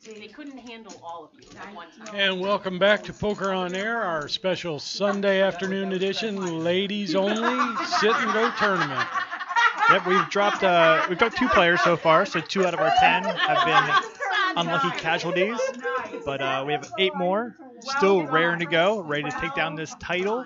They couldn't handle all of you at one time. And welcome back to Poker on Air, our special Sunday afternoon edition, ladies only sit and go tournament. Yep, we've dropped 2 players so far, so 2 out of our 10 have been unlucky casualties. But we have 8 more, still raring to go, ready to take down this title.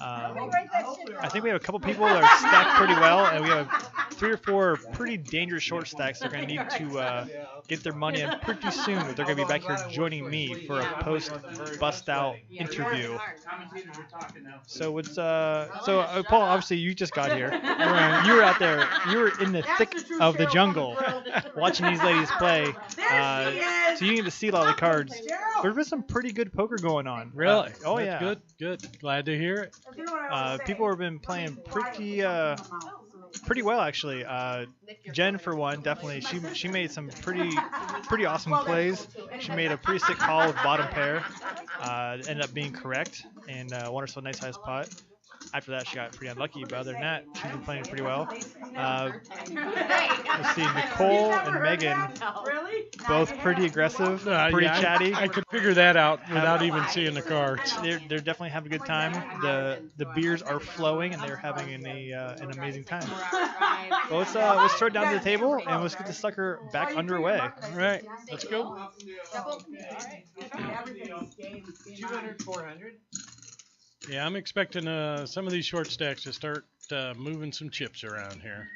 I think we have a couple people that are stacked pretty well, and we have 3 or 4 pretty dangerous short stacks they're going to need to get their money in pretty soon. They're going to be back here joining me for a post-bust-out interview. So it's Paul, obviously you just got here. You were out there. You were in the thick of the jungle watching these ladies play. So you need to see a lot of the cards. There's been some pretty good poker going on. Really? Oh, That's yeah. Good. Glad to hear it. People have been playing pretty well, actually. Jen, for one, definitely. She made some pretty awesome plays. She made a pretty sick call with bottom pair. Ended up being correct and won herself a nice size pot. After that, she got pretty unlucky, but other than that, she's been playing pretty well. Let's see, Nicole and Megan, both pretty aggressive, pretty chatty. I could figure that out without even seeing the cards. They're definitely having a good time. The beers are flowing, and they're having an amazing time. Well, let's throw it down to the table, and let's get the sucker back underway. All right, let's go. 200, 400. Yeah, I'm expecting some of these short stacks to start moving some chips around here.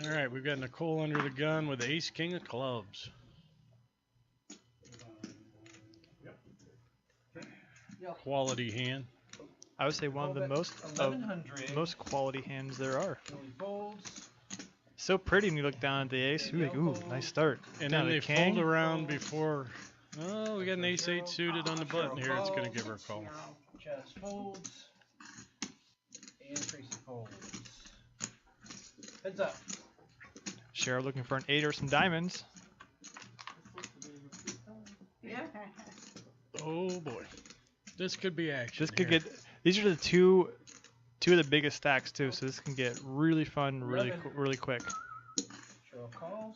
All right, we've got Nicole under the gun with ace, king of clubs. Quality hand. I would say one of the most quality hands there are. So pretty when you look down at the ace. Ooh, nice start. And then they fold around before. Oh, we got an ace-8 suited on the button here. It's going to give her a call. Just folds. And Tracy folds. Heads up. Cheryl looking for an 8 or some diamonds. Oh boy, this could be action. This could get. These are the two of the biggest stacks too, so this can get really fun, really quick. Cheryl calls.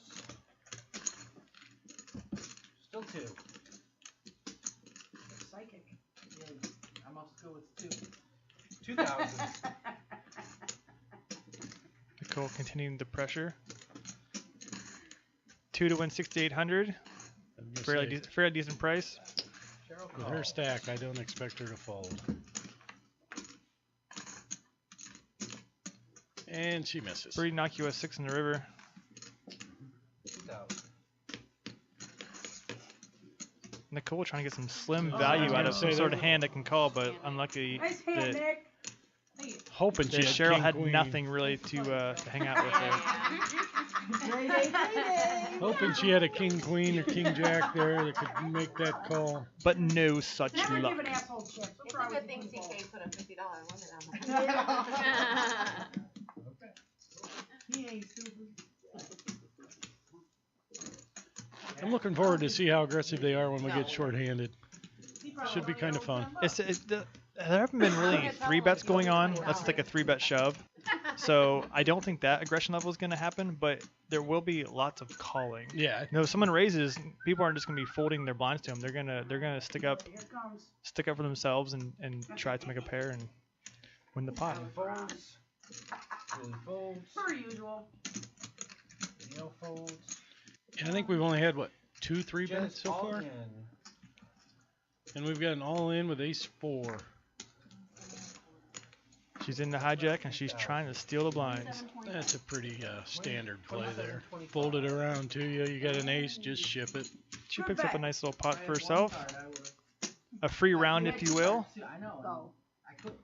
Still 2. Psychic. Yeah, I must go with 2. 2,000. Nicole continuing the pressure. 2 to win 6,800. Fairly decent price. With her stack, I don't expect her to fold. And she misses. Pretty innocuous 6 in the river. 2,000. Nicole trying to get some slim value out of some sort of hand that can call, but unlucky that hoping she Cheryl had queen. nothing really to hang out with there. Hoping she had a king queen or king jack there that could make that call. But no such luck. It's a good thing CK put a $50 limit on that. I'm looking forward to see how aggressive they are when we get short-handed. Should be kind of fun. There haven't been really any 3-bets going on. That's like a 3-bet shove. So I don't think that aggression level is going to happen, but there will be lots of calling. Yeah. No, if someone raises, people aren't just going to be folding their blinds to them. They're gonna stick up for themselves and try to make a pair and win the pot. Folds. Really folds. Per usual. Neil folds. Yeah, I think we've only had, what, 2 3-bets Jen's so all far? in. And we've got an all-in with ace-4. She's in the hijack and she's trying to steal the blinds. That's a pretty standard play there. Fold it around to you. You got an ace, just ship it. She picks up a nice little pot for herself. A free round, if you will. I know.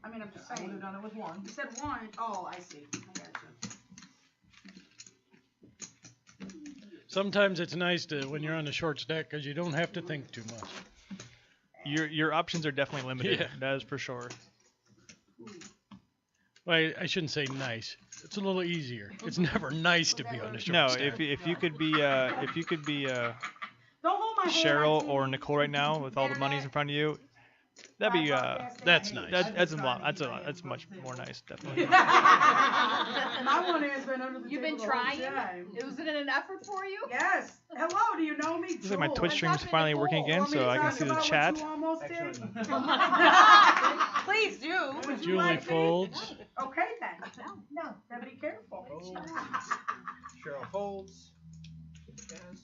I mean, I'm just saying. I would have done it with 1. You said 1. Oh, I see. I got you. Sometimes it's nice to when you're on the short stack because you don't have to think too much. Your options are definitely limited. Yeah. That is for sure. Well, I shouldn't say nice. It's a little easier. It's never nice to be on the short stack. if you could be Cheryl or Nicole right now with all the monies in front of you, that'd be That's nice. that's a lot. That's much more nice, definitely. My one has been under the You've table been the whole trying? time. Was it an effort for you? Yes. Hello, do you know me? Looks like my Jewel. Twitch stream is finally working again, Want me so to I can talk see the about chat. what you almost did? Excellent. Oh my God. Please do. Would you Julie like me? folds. Okay then. No, then be careful. Cheryl folds. Chaz.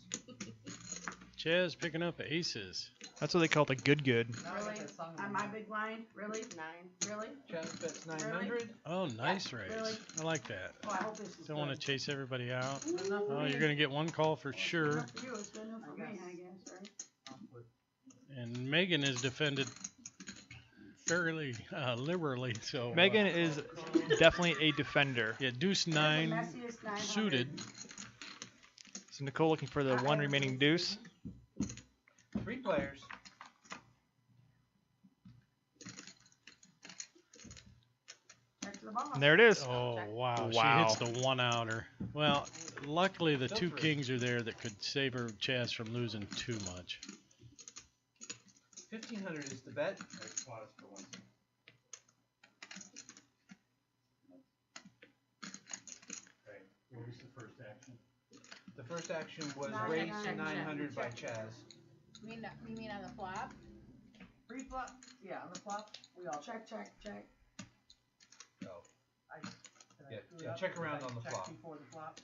Chaz picking up aces. That's what they call it, a good. Really? On my big line? Really? 9. Really? Chaz bets 900. Oh, nice raise. Really? I like that. Oh, I hope this is Don't want to good. chase everybody out. Good enough for Oh, me. you're going to get one call for sure. Good enough for you, it's good enough for me, I guess, right? And Megan is defended fairly liberally. So Megan is definitely a defender. yeah, deuce The 9 messiest 900. suited. So Nicole looking for the one remaining deuce. 3 players. Back to the boss. And there it is. Oh wow. Wow. She hits the one outer. Well, luckily the Still 2 three. kings are there that could save her Chaz from losing too much. 1500 is the bet. What was the first action? The first action was 900. raised to 900 by Chaz. You mean on the flop? Pre-flop? Yeah, on the flop. We all check. Oh. Yeah, check around on the flop. Before the flop.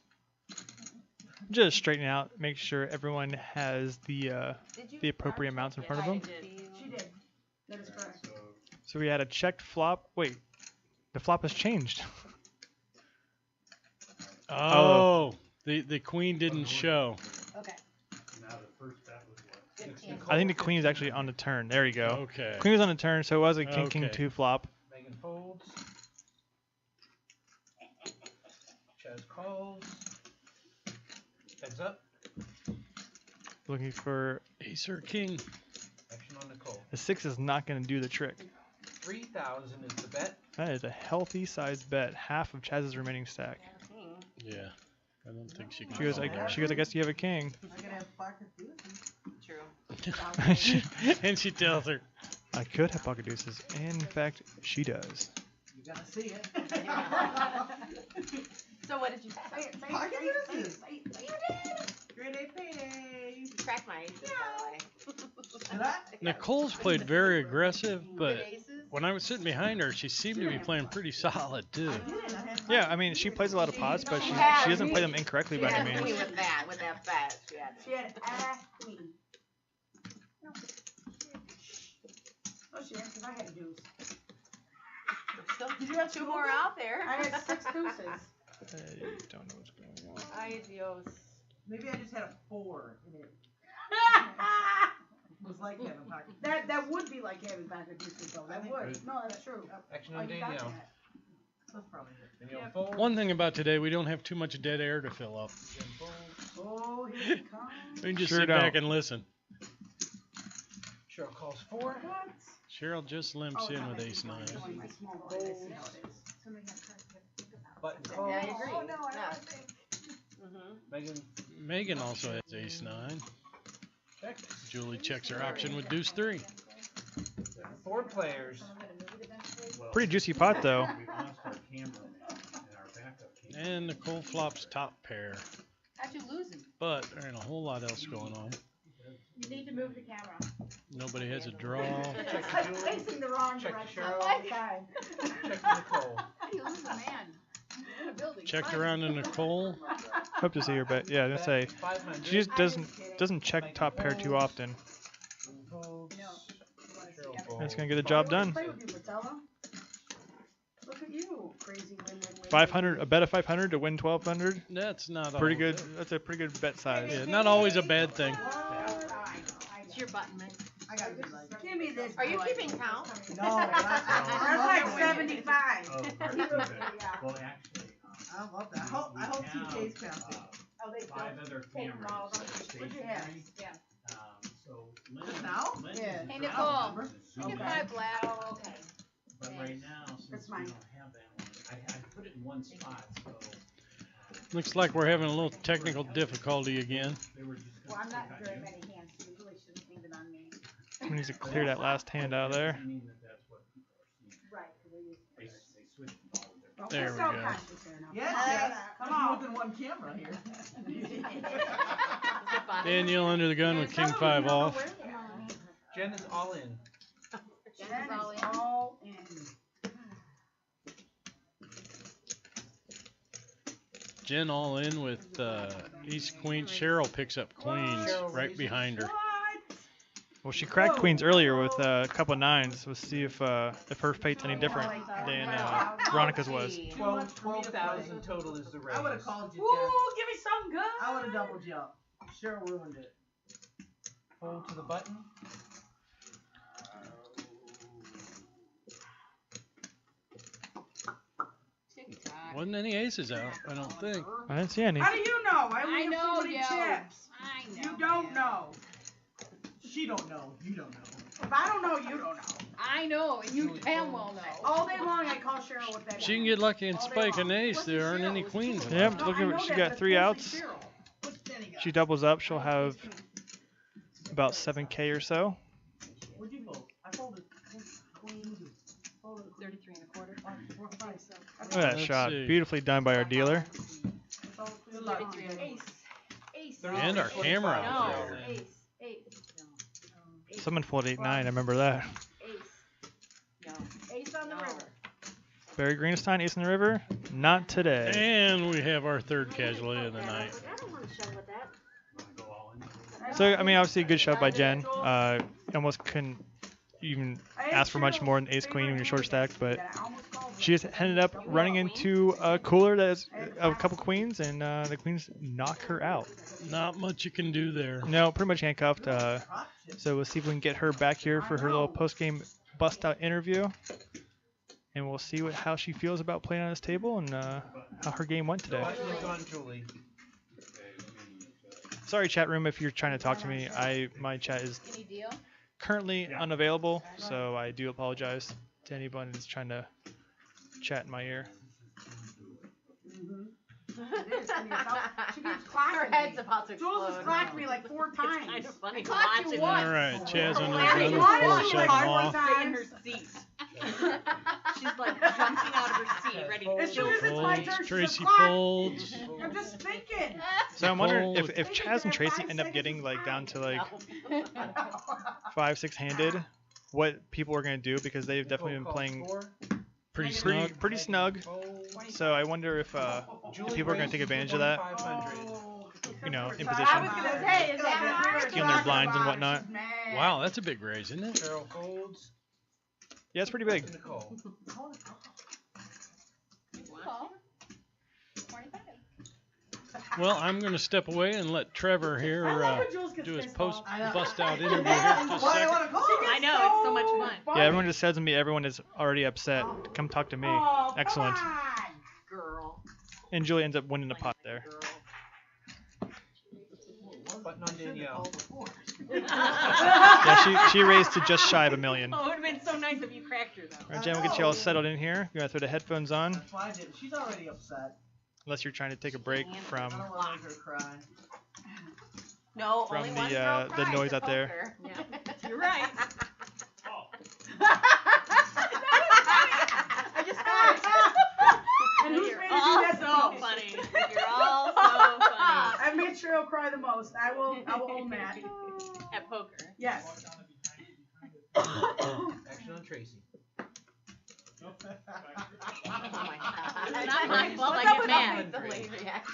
Just straighten out, make sure everyone has the Did you? the appropriate amounts in front of them. She did. That is correct. So we had a checked flop. Wait, the flop has changed. Oh, the queen didn't show. Okay. Now the first bet was what? 15. I think the queen is actually on the turn. There you go. Okay. Queen was on the turn, so it was a king Okay. king 2 flop. Megan folds. Chaz calls. Heads up. Looking for Ace or king. Action on Nicole. the 6 is not going to do the trick. 3,000 is the bet. That is a healthy sized bet. Half of Chaz's remaining stack. Yeah. I don't think she can. She goes, call that. I guess you have a king. I could have pocket True. And she tells her. I could have pocket deuces. And in fact, she does. You gotta see it. So what did you say? Pocket deuces. You did. Grade A payday. You cracked my aces that way. Did I? Nicole's played very aggressive, but Good aces? when I was sitting behind her, she seemed to be playing pretty solid too. Yeah, I mean, she plays a lot of pots, but she doesn't play them incorrectly by any means. With that bet, she had. She had a queen. Oh, she had, because I had a deuce. Still, Did you have two more out there. I had 6 deuces. I don't know what's going on. Ay, Dios. Maybe I just had a 4 in it. It was like having pocket. That would be like having pocket deuces, though. That would. No, that's true. Action Oh, on you got Danielle. that. That's probably it. Danielle folds. One thing about today, we don't have too much dead air to fill up. Jen folds. Oh, here it comes. We can just Sure sit back don't. and listen. Cheryl calls 4. What? Cheryl just limps in with ace 9. My small one. I see how it is. Button Yeah, calls. I agree. Oh, no, I Yeah. don't think. Megan Megan also has ace 9. check. Julie checks her option with deuce 3. 4 players. Pretty juicy pot, though. We lost our cameraman and our backup camera. And Nicole flops top pair. How'd you lose him? But there ain't a whole lot else going on. You need to move the camera. Nobody has a draw. Check It's to like Julie. facing the wrong Check to direction Cheryl. all the time. Check to Nicole. How do you lose a man? In a building. Checked around to Nicole. Hope to see her bet. Yeah, I was gonna say, 500. she just doesn't check top pair too often. Folds. No. Cheryl That's folds. gonna get the job done. Play with you, Patella. Look at you, crazy win. 500, a bet of 500 to win 1200. That's not Pretty always- good. That's a pretty good bet size. Yeah, not always a bad thing. It's your button, man. I gotta be like. Give me this. Are you boy. keeping count? No, That's like 75. Oh, part of it. Well, actually, I love that. I hope we TJ's have, counting. Oh, they 5 other Take them all. cameras What'd you have? stationary. Yeah. So Now? Lynn Yeah. is Hey, a Nicole. travel member, so You she can has- buy black. Oh, okay. But right now, since That's we mine. don't have that one, I put it in one spot, so Looks like we're having a little technical difficulty again. they were just Well, gonna I'm not stick on very you. many hands, so you really shouldn't leave it on me. We need to clear that last hand out of there. Doesn't mean that that's what people are seeing. Right. They switched from all the different. Well, There we're we so go. conscious here now. Yeah, Jess. Come There's on. more than one camera here. Danielle under the gun with king 5 off. Jen is all in. Jen is all in. Jen all in with ace queen. Cheryl picks up queens right behind her. Well, she cracked queens earlier with a couple of nines. We'll see if her fate's any different than Veronica's was. 12,000 total is the raise. I would have called you, Ooh, Jen. give me some good. I would have double jumped. Cheryl ruined it. Hold to the button. Wasn't any aces out, I don't think. I didn't see any. How do you know? I I only have know, so many yo. chips. I know. You don't know. She don't know. You don't know. If I don't know, you don't know. I know, and you damn well know. All day long, I call Cheryl with that. She can get lucky and spike an ace. There aren't any queens left. Yep, look at she got 3 outs. She doubles up. She'll have about 7K or so. What'd you fold? I folded queen. 33 and a quarter. Look at that Let's shot. see. Beautifully done by our dealer. 33 and a Ace. And our camera No. operator. Ace. Someone folded 8-9. I remember that. Ace. No. Ace on the No. river. Barry Greenstein, ace in the river. Not today. And we have our third casualty of the night. I don't want to shove with that. Wanna go all in? So I mean, obviously a good shove by Jen. Almost couldn't even ask for much more than ace queen when you're short stacked, but she just ended up running into a cooler that has a couple queens, and the queens knock her out. Not much you can do there. No, pretty much handcuffed. So we'll see if we can get her back here for her little post-game bust-out interview, and we'll see how she feels about playing on this table and how her game went today. Questions on Julie. Sorry, chat room, if you're trying to talk to me. My chat is Any deal? currently unavailable, so I do apologize to anyone that's trying to chat in my ear. She keeps Her clacking head's me. about to Jules has explode. clacked me like 4 It's times. kind of funny to clocked watch you it. once. All right, Chaz under the Larry, gun why with did 4 you 7 like off. one Stay in her seat. She's like jumping out of her seat, ready to As soon as it's my Folds, turn, Tracy she's clacked. folds. I'm just thinking. So I'm wondering Fold. if Chaz and Tracy end up getting like down to like 5-6 handed, what people are gonna do, because they've definitely been playing Pretty snug. pretty snug. So I wonder if people are gonna take advantage of that. You know, in I position, was gonna say, is that stealing their blinds and whatnot. Wow, that's a big raise, isn't it? Cheryl folds. Yeah, it's pretty big. Nicole. Well, I'm going to step away and let Trevor here I love when Jules gets do his pissed post off. bust out interview here. Just a Why I second. want to call her. I know, it's so much fun. Yeah, everyone just says to me, everyone is already upset. Come talk to me. Oh, Excellent. come on. Girl. And Julie ends up winning the pot there. Button on Danielle. Yeah, she raised to just shy of $1 million. Oh, it would have been so nice if you cracked her, though. All right, Jen, we'll get you all settled in here. You're gonna throw the headphones on, That's why I did. She's already upset. unless you're trying to take a break from I don't want to make her cry. No, From only the, one girl the cries noise at out there. poker. Yeah. You're right. I just heard. And who's You're made you do all that to so me? funny. You're all so funny. I made Cheryl cry the most. I will own that. At poker. Yes. Action on Tracy. Oh my god. It's not my fault What's I up get with mad. that? Delayed reaction.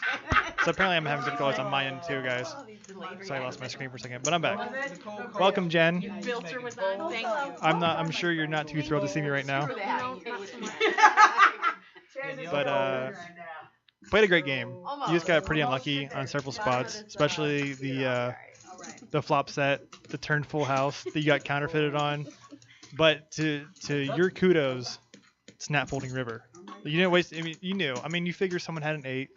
So apparently I'm having difficulties on my end too, guys. All these delayed So I lost my reactions. screen for a second, but I'm back. Was it? Nicole Okay. calls. Welcome, Jen. Your filter was on. Thank you. I'm sure you're not too thrilled to see me right now. Screw that. It was Cheers is But, so good right now. Played a great game. almost. You just got pretty unlucky on several spots, especially the flop set, the turn full house that you got counterfeited on. But to your kudos, snap folding river. You didn't waste. I mean, you knew. I mean, you figure someone had an 8,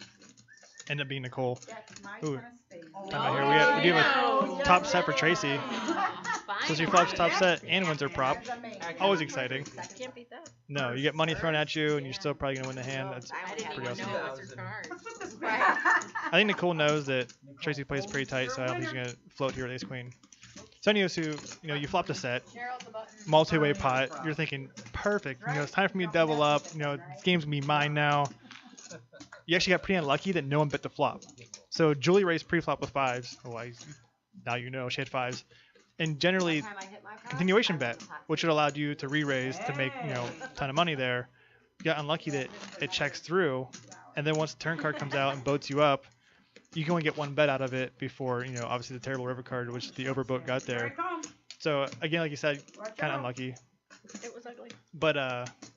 ended up being Nicole. That's my Ooh. kind of state. Come on here. We have a top set for Tracy. So she flops top set and wins her prop. Always exciting. Can't beat that. No, you get money thrown at you, and you're still probably gonna win the hand. That's I didn't pretty even awesome. know it was her card. Let's flip this Right. back. I think Nicole knows that Tracy plays pretty tight, so I don't think she's gonna float here with ace queen. So anyways, you flopped a set, Cheryl, the button. multi-way pot. You're thinking, perfect. It's time for me to double up. This game's gonna be mine now. you actually got pretty unlucky that no one bet the flop. So Julie raised pre-flop with 5s. Oh, now you know she had 5s. And generally, By the time I hit my cards, continuation I bet, was hot. which would allowed you to re-raise to make a ton of money there. You got unlucky that it checks through, and then once the turn card comes out and boats you up, you can only get 1 bet out of it before obviously the terrible river card, which the overboat got Here there. it comes. So again, like you said, Watch kind of out. unlucky. It was ugly. But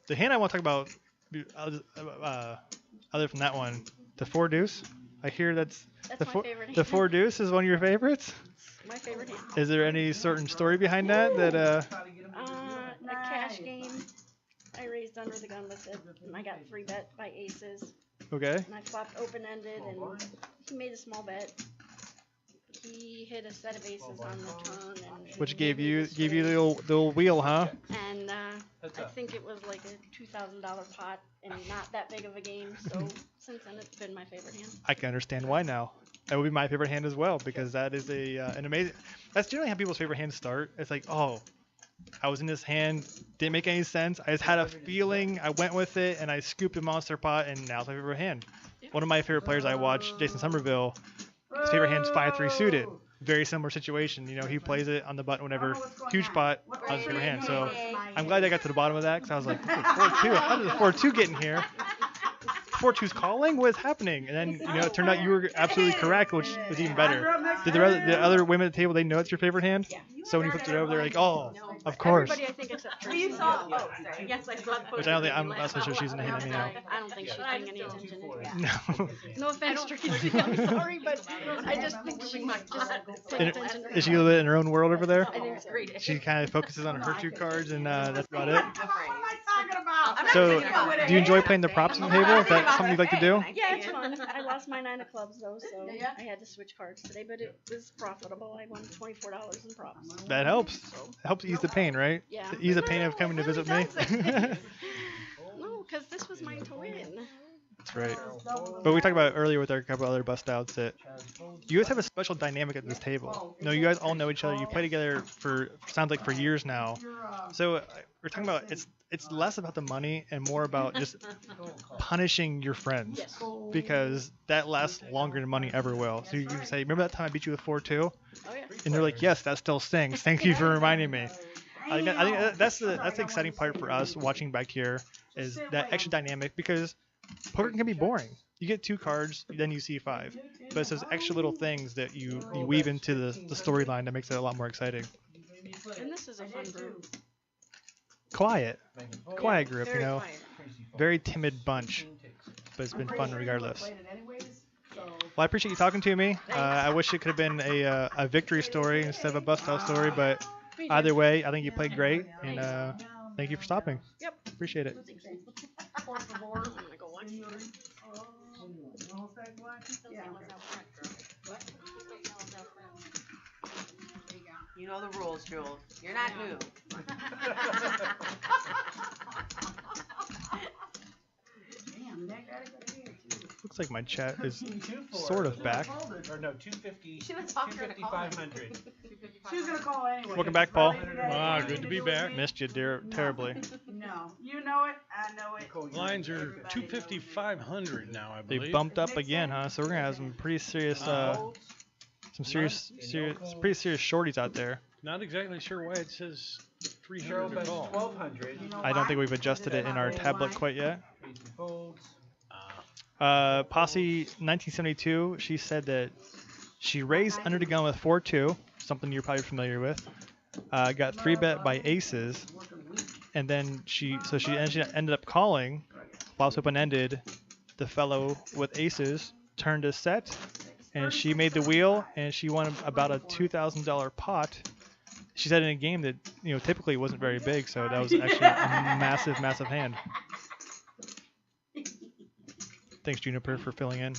the hand I want to talk about, other from that one, the 4 deuce. I hear that's That's the my 4 favorite hand. the 4 deuce is one of your favorites. My favorite hand. Is there any certain story behind that? A cash game. I raised under the gun with it, and I got 3 bet by aces. Okay. And I flopped open-ended, and he made a small bet. He hit a set of aces on the turn, and Which gave you the old wheel, huh? and I think it was like a $2,000 pot, and not that big of a game. So since then, it's been my favorite hand. I can understand why now. That would be my favorite hand as well, because that is an amazing. That's generally how people's favorite hands start. It's like, oh, I was in this hand, didn't make any sense. I just had a feeling, I went with it, and I scooped a monster pot, and now it's my favorite hand. One of my favorite players I watched, Jason Somerville, his favorite hand's 5-3 suited. Very similar situation. He plays it on the button whenever. Huge pot on his favorite hand. So I'm glad I got to the bottom of that, because I was like, 4-2. How did the 4-2 get in here? 4-2's calling? What is happening? And then, it turned out you were absolutely correct, which was even better. Did the other women at the table, they know it's your favorite hand? Yeah. So when you flipped it over, they're like, oh, of course. Everybody, I think, except We Tracy. saw. Oh, sorry. Yes, I slept. Which I don't think, I'm not so sure she's in the hand now. I don't think she's paying any attention to it. No. No offense, Tracy. I'm sorry, but I just think she might just pay And attention to is she a little bit in her own world over there? I think it's great. She kind of focuses on her 2 cards, and that's about it. What am I talking about? So, do you enjoy playing the props on the table? Is that something you'd like to do? Yeah, it's fun. I lost my 9 of clubs though, so I had to switch cards today, but it was profitable. I won $24 in props. That helps. It helps ease the pain, right? Yeah. Ease the pain of coming to visit me. No, because this was mine to win. That's right. But we talked about earlier with our couple other bust outs that you guys have a special dynamic at this table. You guys all know each other. You play together for sounds like for years now. So we're talking about it's less about the money and more about just punishing your friends, Yes. because that lasts longer than money ever will. So you can say, remember that time I beat you with 4-2? Oh yeah. And they're like, yes, that still stings. Thank you for reminding me. I think that's the exciting part for us watching back here is that extra dynamic, because poker can be boring. You get 2 cards, then you see 5. But it's those extra little things that you weave into the storyline that makes it a lot more exciting. And this is a fun group. Quiet group, Very quiet. very timid bunch, but it's been fun regardless. Well, I appreciate you talking to me. I wish it could have been a victory story instead of a bust out story, but either way, I think you played great, and thank you for stopping. Yep. Appreciate it. I'm gonna go watch. You know the rules, Jules. You're not new. Looks like my chat is sort of back. Or no, 250. Should have talked her to call 500. She's gonna call anyway. Welcome back, Paul. Ah, good to be back. Missed you terribly. No, you know it. I know it. Lines are 250, 500 now, I They believe. bumped up again, huh? So we're gonna have some pretty serious, pretty serious shorties out there. Not exactly sure why it says 300 Cheryl to bets call. 1200. I don't think we've adjusted it in our tablet quite yet. Crazy folds. Posse 1972, she said that she raised under the gun with 4-2, something you're probably familiar with. Got 3 bet by aces, and then she ended up calling, flops open ended, the fellow with aces turned a set, and she made the wheel, and she won about a $2,000 pot. She said in a game that typically wasn't very big, so that was actually a massive hand. Thanks, Juniper, for filling in.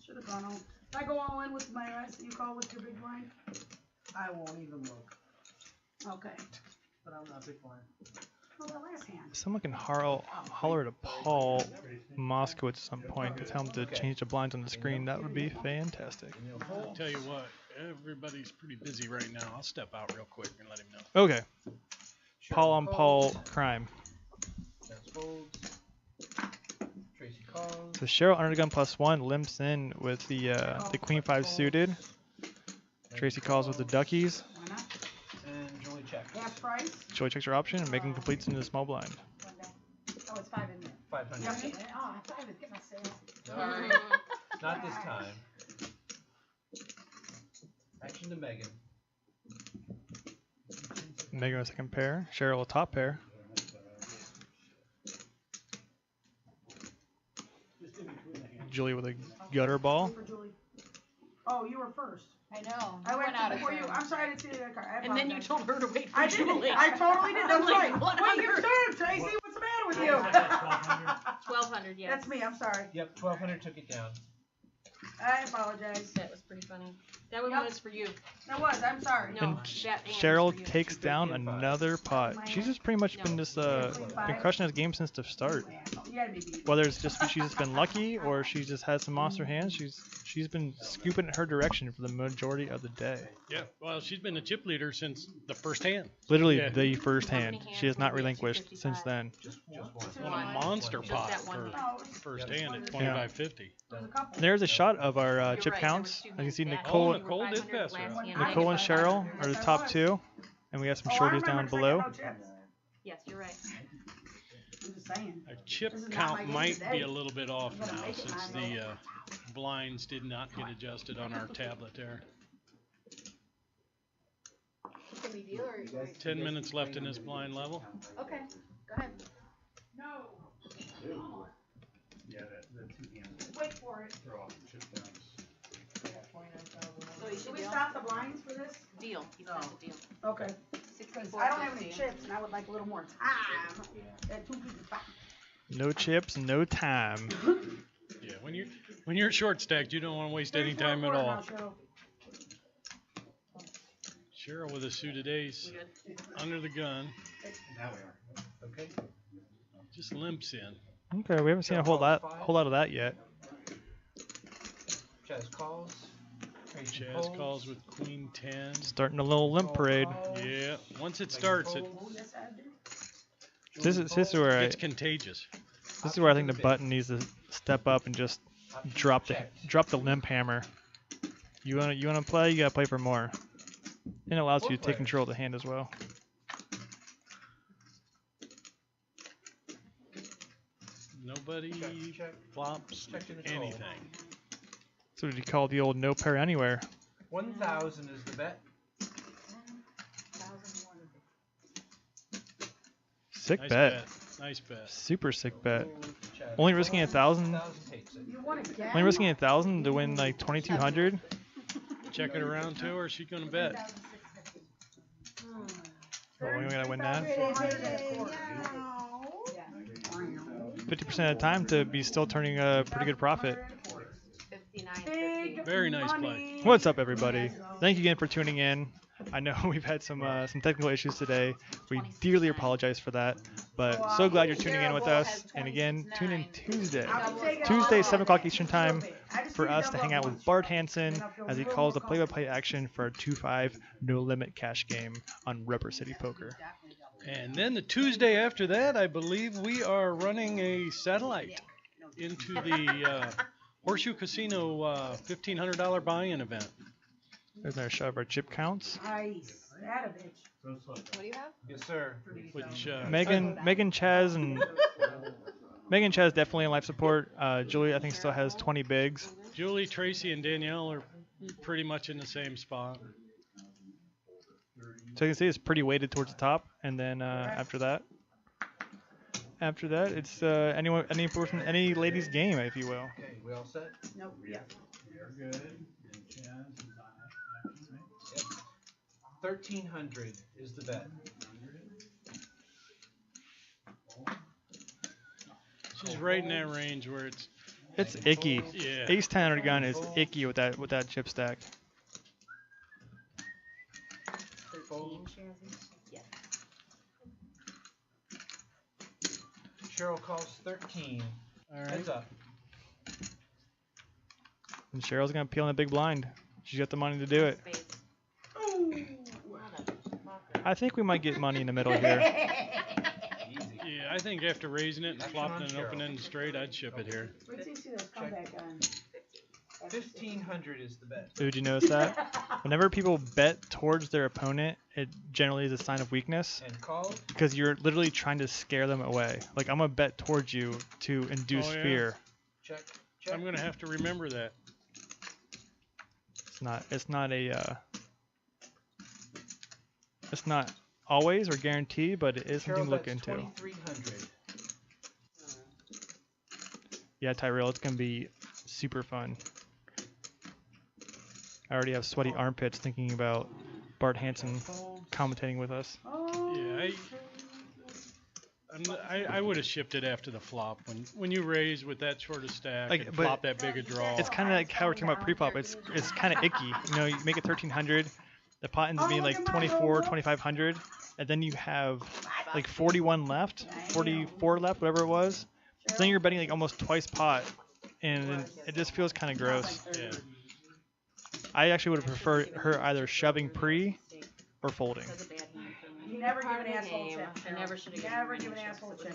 Should have gone all. If I go all in with my you call with your big blind? I won't even look, Okay. but I'm not a big fan. Well, that last hand. Someone can holler to Paul Moskowitz at some point to tell him to change the blinds on the screen. That would be fantastic. I'll tell you what, everybody's pretty busy right now. I'll step out real quick and let him know. Okay. Paul on Paul crime. That's folds. Tracy calls. So Cheryl under the gun +1 limps in with the queen 5 suited. Tracy calls with the duckies. Why not? And Julie check. Half price. Joey checks her option and Megan completes into the small blind. Oh, it's 5 in there. 500. Yep. Oh, I thought I was getting my sales. Sorry. Not this time. Action to Megan. Megan a second pair. Cheryl a top pair. Julie with a gutter ball. For Julie. Oh, you were first. I know. I went out before you. I'm sorry I didn't see the card. I And then you apologize. told her to wait for I did. Julie. I totally did. That's I'm like, right. what Wait your other- turn, Tracy. What's the matter with you? 1200, yes. That's me. I'm sorry. Yep, 1200 took it down. I apologize. That was pretty funny. That one Yep. was for you. That was. I'm sorry. No, And that hand was Cheryl for you. takes down another pot. She's just pretty much been been crushing this game since the start. You gotta be beat. Whether it's just she's just been lucky or she just has some monster hands, she's been scooping in her direction for the majority of the day. Yeah, well, she's been a chip leader since the first hand. Literally Yeah. the first How hand. many She has hands not were we at? relinquished since 255? then. Just On one. a monster Just pot that one for hand. No, it was first Yeah. hand at 25.50. a couple. There's a shot of our You're chip right, there counts. was two As you can hands see, back. Nicole, You were Nicole did 500 pass last her. hand. Nicole and Cheryl are the Yes, I top was. two, and we got some Oh, I shorties remember down because I below. got no chips. Yes, you're right. I'm just saying. Our chip This is not count my game might today. be a little bit off I'm gonna now make it since mine, the blinds did not get adjusted on our tablet there. Can we deal or? 10 minutes left in this blind level. Okay, go ahead. No. Yeah, the two hands Wait for it. throw off the chip downs. So you Should should we deal? stop the blinds for this? Deal. He said the deal. Okay. Because I don't have any chips and I would like a little more time. At 255. No chips, no time. Yeah, when you're short stacked, you don't want to waste any time at all. Cheryl with a suited ace under the gun, Now we are. Okay. just limps in. Okay, we haven't seen a whole lot of that yet. Chaz calls. Tracy Chaz folds. calls with queen 10. Starting a little limp parade. Yeah, once it starts, it Oh, yes, I do. This is where gets contagious. I think the button needs to step up and just drop the limp hammer. You wanna play? You gotta play for more. And it allows you to take control of the hand as well. Nobody Check. flops Check in the call. anything. So did you call the old no pair anywhere? 1,000 is the bet. Sick Nice bet. Nice bet. Super sick bet. Chaz Only risking calls. 1,000. 1,000 takes it. You want to get? Only risking 1,000 to win like 2,200. Check it around too, or is she gonna bet? Oh, we gotta win that. 50% of the time to be still turning a pretty good profit. 59.50. Very nice play. What's up, everybody? Thank you again for tuning in. I know we've had some technical issues today. We dearly apologize for that, but so glad you're tuning in with us. And again, tune in Tuesday 7 o'clock Eastern Time for us to hang out with Bart Hansen as he calls the play-by-play action for a 2-5 no limit cash game on Rubber City Poker. And then the Tuesday after that, I believe we are running a satellite into the Horseshoe Casino $1,500 buy-in event. There's another shot of our chip counts. Nice. That a bitch. What do you have? Yes, sir. Which Megan, Chaz, definitely in life support. Julie, I think, still has 20 bigs. Julie, Tracy, and Danielle are pretty much in the same spot. So you can see it's pretty weighted towards the top, and then after that, it's any lady's game, if you will. Okay, we all set? Nope. Yeah. You're good. And Chaz is on action, right? 1,300 is the bet. She's right in that range where It's icky. yeah. Ace 10 under gun is icky with that chip stack. Fold. Yes. Cheryl calls 13. All right. Heads up. And Cheryl's gonna peel in a big blind. She's got the money to do it. Space. I think we might get money in the middle here. Easy. Yeah, I think after raising it and Action flopping on an Cheryl. open-end straight, I'd ship it here. Wait till you see those comeback on. 1,500 is the bet. Did you notice that? Whenever people bet towards their opponent, it generally is a sign of weakness And called. because you're literally trying to scare them away. Like, I'm gonna bet towards you to induce Oh, yeah. fear. Check. Check. I'm gonna have to remember that. It's not always or guaranteed, but it is something Cheryl to look bets into. 2,300. Yeah, Tyrell, it's gonna be super fun. I already have sweaty armpits thinking about Bart Hansen commentating with us. Oh, Yeah, I would have shipped it after the flop when you raise with that short a stack Like, and but flop that big a draw. It's kind of like how we're talking about pre-flop. It's kind of icky. You know, you make it 1,300, the pot ends up being like 24, 2,500, and then you have like 41 left, 44 left, whatever it was. So then you're betting like almost twice pot, and it just feels kind of gross. Yeah. I actually would have preferred her either shoving pre or folding. That's a bad hand for me. you never give Part an of the asshole a game. chip. I never should have Never give an asshole a chip.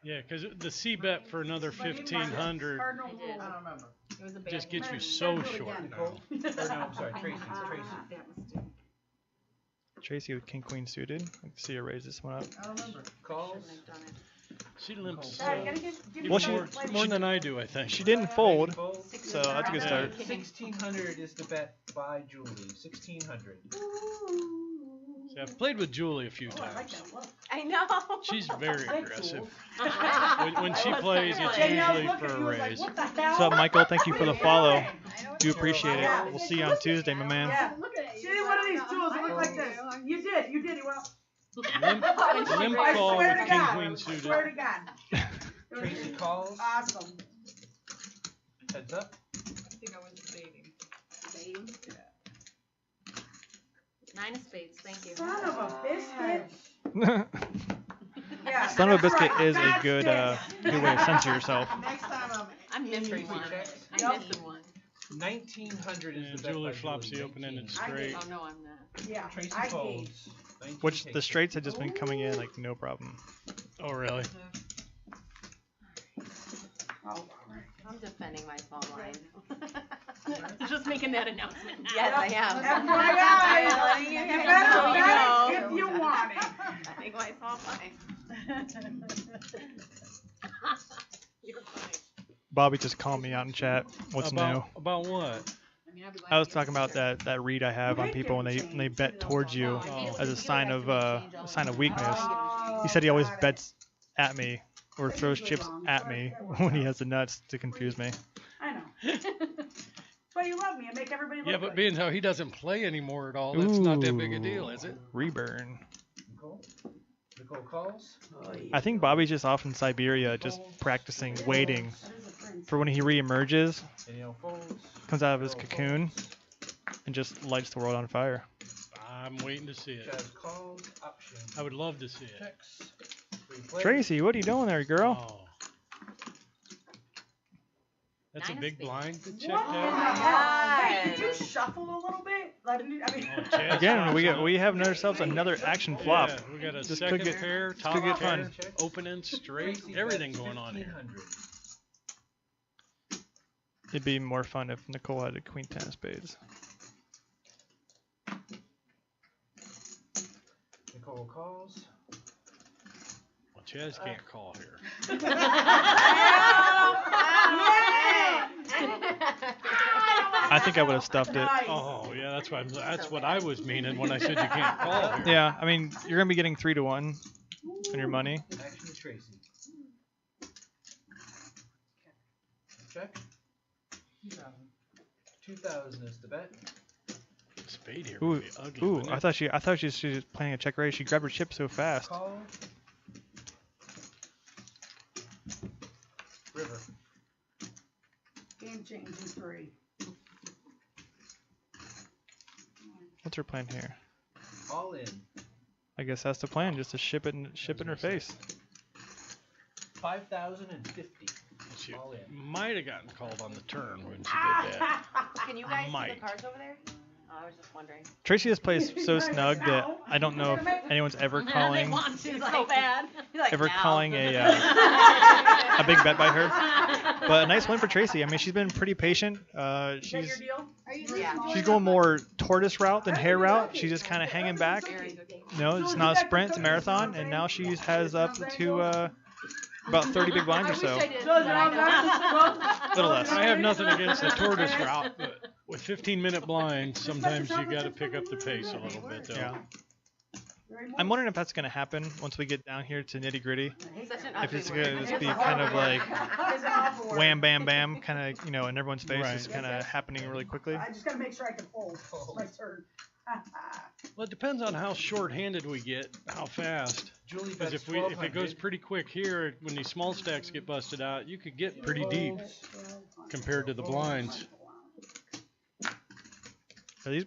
Yeah, because the C bet for another 1,500 Cardinal I did. rule. I don't remember. It was a bad just gets you hand. so Do it short again. now. Or no, I'm sorry, Tracy. Tracy. That mistake. Tracy with king queen suited. I can see her raise this one up. I don't remember. Calls. Shouldn't have done it. She limps Dad, you gotta give Well, me she- more- more than I do, I think. She didn't fold, Fold. so that's a good start. 1,600 is the bet by Julie. 1,600. See, I've played with Julie a few Oh, I like times. that look. I know. She's very aggressive. When When she plays, it's Danielle usually looked for at a you, was like, raise. what the hell? What's up, Michael? Thank you for the What are you follow. doing? Do appreciate Yeah. it. We'll see you on Tuesday, my man. Yeah. See one of these tools that look like this. You did. You went. Limp I call swear with to king God. queen I suited. swear to God. Tracy calls. Awesome. Heads up. I think I was debating. Nine of spades, thank you. Son of a biscuit. Yeah. Son of a that's biscuit right. is a That's good it. good way to censor yourself. Next time I'm missing Tracy one. checks. I'm missing one. 1,900 is And the bet Julie by flops Julie. the open-ended 19. straight. Oh no, I'm not. Yeah. Tracy I gauge. folds. 19 Which the takes it. straights have just been coming in like no problem. Oh, really? Oh, I'm defending my small blind. Just making that announcement now. Yes, I am. FYI, I'm letting you you guys better know, bet you it know. if you want it. I think my small blind. You're funny. Bobby just called me out in chat. What's new? About what? I was talking about that read I have on people when they bet towards you as a sign of weakness. He said he always bets at me or throws chips at me when he has the nuts to confuse me. I know. But you love me and make everybody look Yeah, but good. being how he doesn't play anymore at all, that's not that big a deal, is it? Reburn. Nicole. Nicole calls. I think Bobby's just off in Siberia, just practicing, waiting for when he reemerges, Danielle folds. comes out of his cocoon, and just lights the world on fire. I'm waiting to see it. Jazz calls. Option. I would love to see it. Checks. Free play. Tracy, what are you doing there, girl? Oh. That's a Nine of big spades. blind to check What in the down. hell? Hey, did you shuffle a little bit? Like, I mean, Oh, Chaz Again, flops we up. have ourselves another action flop. Yeah, we got a This second could get- pair, this top could get pair, fun. open end straight, Tracy everything bets going on here. 1,500. It'd be more fun if Nicole had a queen ten of spades. Nicole calls. Well, Chaz can't call here. I think I would have stuffed it. nice. Oh, yeah, that's what I was meaning when I said you can't call here. Yeah, I mean, you're gonna be getting 3-1 on your money. Action is Tracy. Check. 2,000 is the bet. Spade here Ooh, would be ugly. ooh! wouldn't I it? thought she was planning a check raise. She grabbed her chip so fast. Call. River. Game changing 3. What's her plan here? All in. I guess that's the plan, just to ship it in her face. 5,050. She All in. might have gotten called on the turn when she did that. Can you guys see Might. the cards over there? I was just wondering. Tracy just plays so snug that I don't know if anyone's ever calling She's so bad. ever calling a big bet by her. But a nice win for Tracy. I mean, she's been pretty patient. She's she's going more tortoise route than hare route. She's just kind of hanging back. No, it's not a sprint, it's a marathon, and now she has up to about 30 big blinds or so. A little less. I have nothing against the tortoise route, but with 15-minute blinds, sometimes you got to pick up the pace a little bit, though. Yeah. I'm wondering if that's going to happen once we get down here to nitty gritty. If it's going to just be kind of like wham, bam, bam, kind of, in everyone's face. Right. It's kind of happening really quickly. I just gotta make sure I can fold. It's my turn. Well, it depends on how short-handed we get, how fast. Julie Because bets if it goes pretty quick here, when these small stacks get busted out, you could get pretty deep compared to the blinds. So these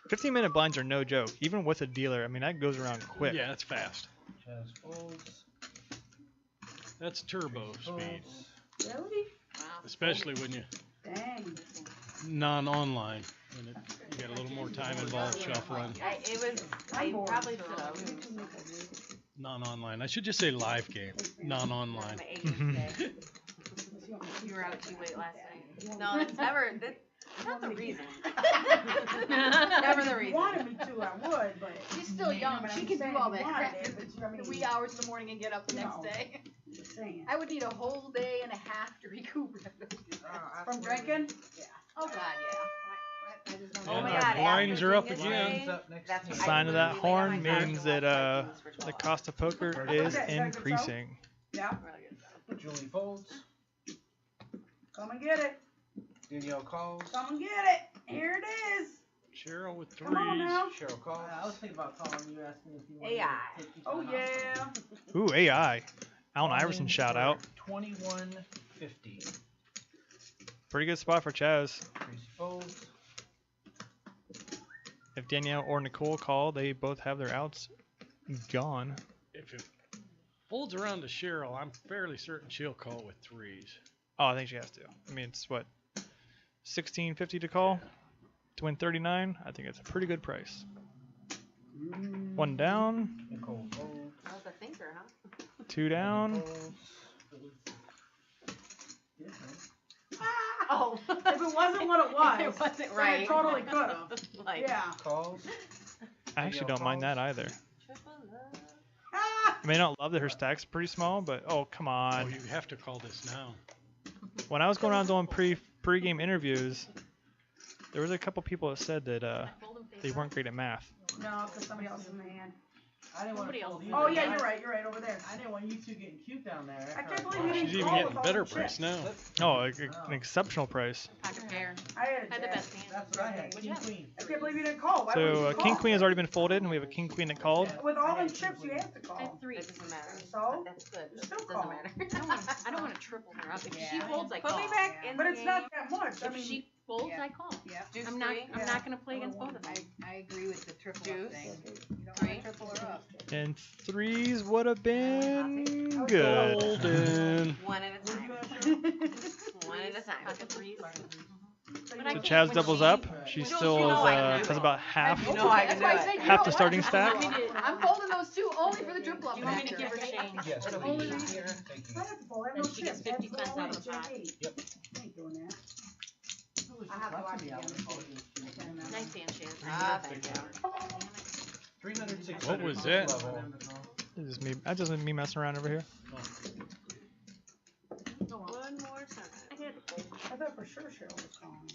15-minute blinds are no joke. Even with a dealer, I mean, that goes around quick. Yeah, it's fast. Chaz folds. That's turbo speed, Really? especially when you Dang. non-online. When you got a little more time involved shuffling. I probably should have. Non-online. I should just say live game, non-online. My agent today. You were out too late last night. No, that's not the reason. Never the If you reason. wanted me to, I would, but. She's still young. But She I'm can saying do all if that you crap wanted in it, but I mean, the wee hours in the morning and get up the next No. day. just saying. I would need a whole day and a half to recoup. From drinking? Oh God, yeah. I just don't Oh And my our God, blinds after are up Dingus again. Day, Blinds up next that's to The what sign of that really lay on horn my back means and that watch my games for the 12 cost of poker Okay, is is that a good increasing. Yeah. Julie folds. Come and get it. Danielle calls. Come and get it. Here it is. Cheryl with threes. Come on now. Cheryl calls. I was thinking about calling you, asking if you wanted AI. to take Oh, yeah. Ooh, AI. Allen All Iverson in shout for out. 2150. Pretty good spot for Chaz. Tracy folds. If Danielle or Nicole call, they both have their outs gone. If it folds around to Cheryl, I'm fairly certain she'll call with threes. Oh, I think she has to. I mean, it's what, $16.50 to call to win 39. I think it's a pretty good price. One down, Nicole folds. I was a thinker, huh? two down. Folds. Oh. If it wasn't what it was, It wasn't then right. it totally could have. Like, Yeah. Calls. I actually don't mind that either. triple love. Ah! I may not love that her stack's pretty small, but oh, come Oh, on. you have to call this now. When I was going around doing pre-game interviews, there was a couple people that said that they weren't great at math. No, because somebody else is in the hand. I didn't want to Somebody fold else. either. Oh, yeah, you're right. You're right over there. I didn't want you two getting cute down there. I can't believe you didn't She's even call getting with all better the price chips. now. Oh, an exceptional price. Pocket pair. I had it. Had the Jack. best hand. That's what I had. What'd King you have? queen. I can't believe you didn't call. Why would So you King call? Queen has already been folded, and we have a King Queen that called. With all them chips, you have to I have call. three. That doesn't matter. So? That's good. You It still doesn't call. matter. I don't want to triple her up. If she Yeah. folds, I Put call. me back in But the it's game. not that much. I If mean, she folds, yeah. I call. Yeah. Deuce I'm not. three. I'm not gonna play against both of them. I agree with the triple Juice. up thing. You don't Three. want to triple her up. And threes would have been was good. Golden. One at a time. One at a time. Pocket threes. so But I So can't- Chaz when doubles she- up. She when still she- is, No, I can do has it. about half. You know I can That's do why I it. said you Half don't the want starting to stack? triple up. I'm folding those two only for the triple up. Do you want me to factor. give her change? Yes, It'll please. be easier. Thank I you. have to fold. I have Then no she gets chips. 50 cents out of the pot. Yep. I ain't doing that. I have to watch it Nice hand, Chaz. Ah, thank you. 300, What was that? level. This is me. That's just me messing around over here. One more time. I thought for sure Cheryl was calling.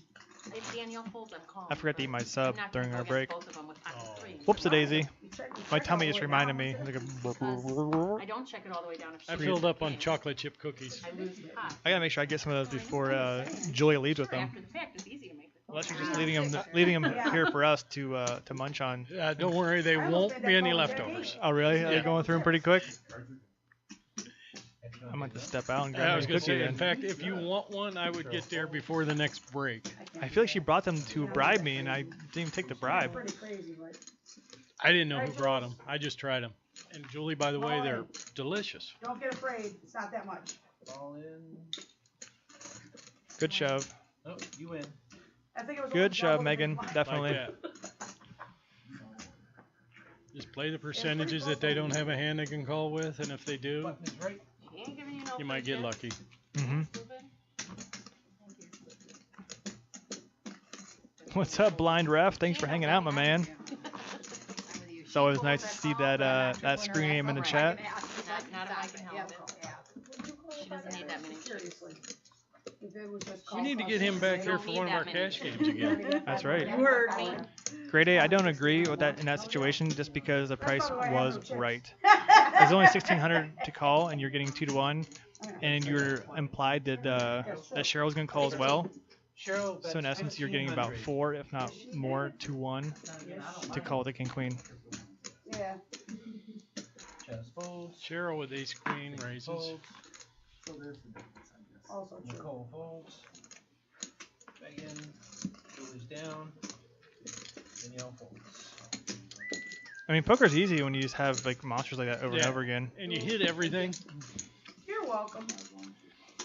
If Danielle folds, I'm calling. I forgot to eat my sub I'm not during gonna our go break. against both of them with pocket Oh. threes. Whoops a daisy. You check My all tummy the just way reminded down, me. is it? Like I don't check it all the way down. If she I loses filled up the on game, chocolate chip cookies. I lose the pot. I gotta make sure I get some of those before Julia leaves with Sure, them. after the fact, it's easy to make the Unless you're phone just call. leaving them Yeah. here for us to munch on. Don't worry, they I almost won't made be that any call with leftovers. Jackie. Oh really? Are they Yeah. going through them pretty quick? I might just step out and grab I my was gonna cookie. say, in Then. fact, if you want one, I would get there before the next break. I feel like she brought them to bribe me, and I didn't even take the bribe. Pretty crazy, but I didn't know who brought them. I just tried them. And Julie, by the way, they're delicious. don't get afraid. It's not that much. All in. Good shove. Oh, you win. I think it was Good only shove, double Megan. the big blind. Definitely. Like that. Just play the percentages that they don't have a hand they can call with, and if they do, Button is right. He ain't giving you no you might get free lucky. Mm-hmm. chips. What's up, blind ref? Thanks for hanging out, my man. It's always nice to see that that screen name in the chat. Not if I can help it. She doesn't need that many chips. We need to get him back here for one of our cash games again. That's right. You heard me. Grade A, I don't agree with that in that situation just because the price was right. There's only 1,600 to call, and you're getting 2 to 1, and you're implied that that Cheryl's gonna call as well. Cheryl So in bets essence, you're getting about 1,500. 4, if not more, to 1 to call the king queen. Yeah. Chaz folds. Cheryl with ace queen raises. Folds. Also true. Nicole folds. Megan. Julie's down. Danielle folds. I mean, poker's easy when you just have like monsters like that over and Yeah. over again. And you hit everything. You're welcome.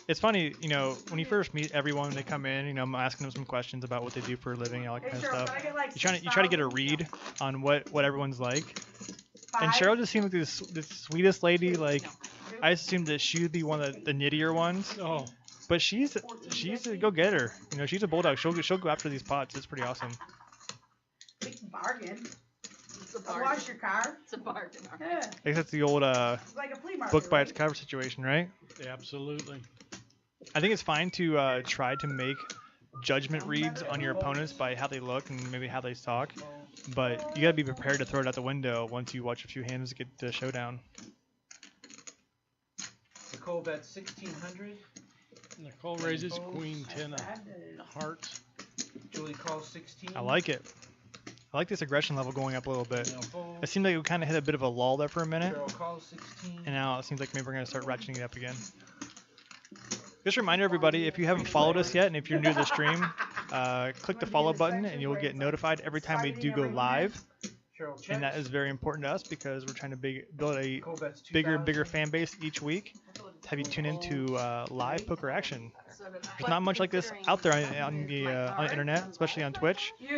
It's funny, you know, when you first meet everyone, they come in, you know, I'm asking them some questions about what they do for a living, all that Hey, kind of Cheryl, stuff. can I get like You try to get a 6,000? read on what everyone's like. And 5? Cheryl just seemed like the sweetest lady. Like I assumed that she'd be one of the nittier ones, Oh, but she's a go-getter. You know, she's a bulldog. She'll go after these pots. It's pretty awesome. Big bargain. It's a I'll bargain. wash your car. It's a bargain. all right. Yeah. I guess that's the old It's like a flea market. book by right? its cover situation, right? absolutely. I think it's fine to try to make judgment reads on your opponents by how they look and maybe how they talk, but you gotta be prepared to throw it out the window once you watch a few hands get the showdown. Nicole bets 1,600. Nicole raises queen 10 of hearts. Julie calls 16. I like it. I like this aggression level going up a little bit. Danielle folds. It seemed like we kind of hit a bit of a lull there for a minute, Cheryl calls 16. and now it seems like maybe we're gonna start ratcheting it up again. Just a reminder, everybody, if you haven't followed us yet, and if you're new to the stream, click the follow button, and you'll get notified every time we do go live. Cheryl checks. And that is very important to us because we're trying to build a Nicole bets 2,000. bigger and bigger fan base each week to have you tune into live poker action. There's not much like this out there on the internet, especially on Twitch. So we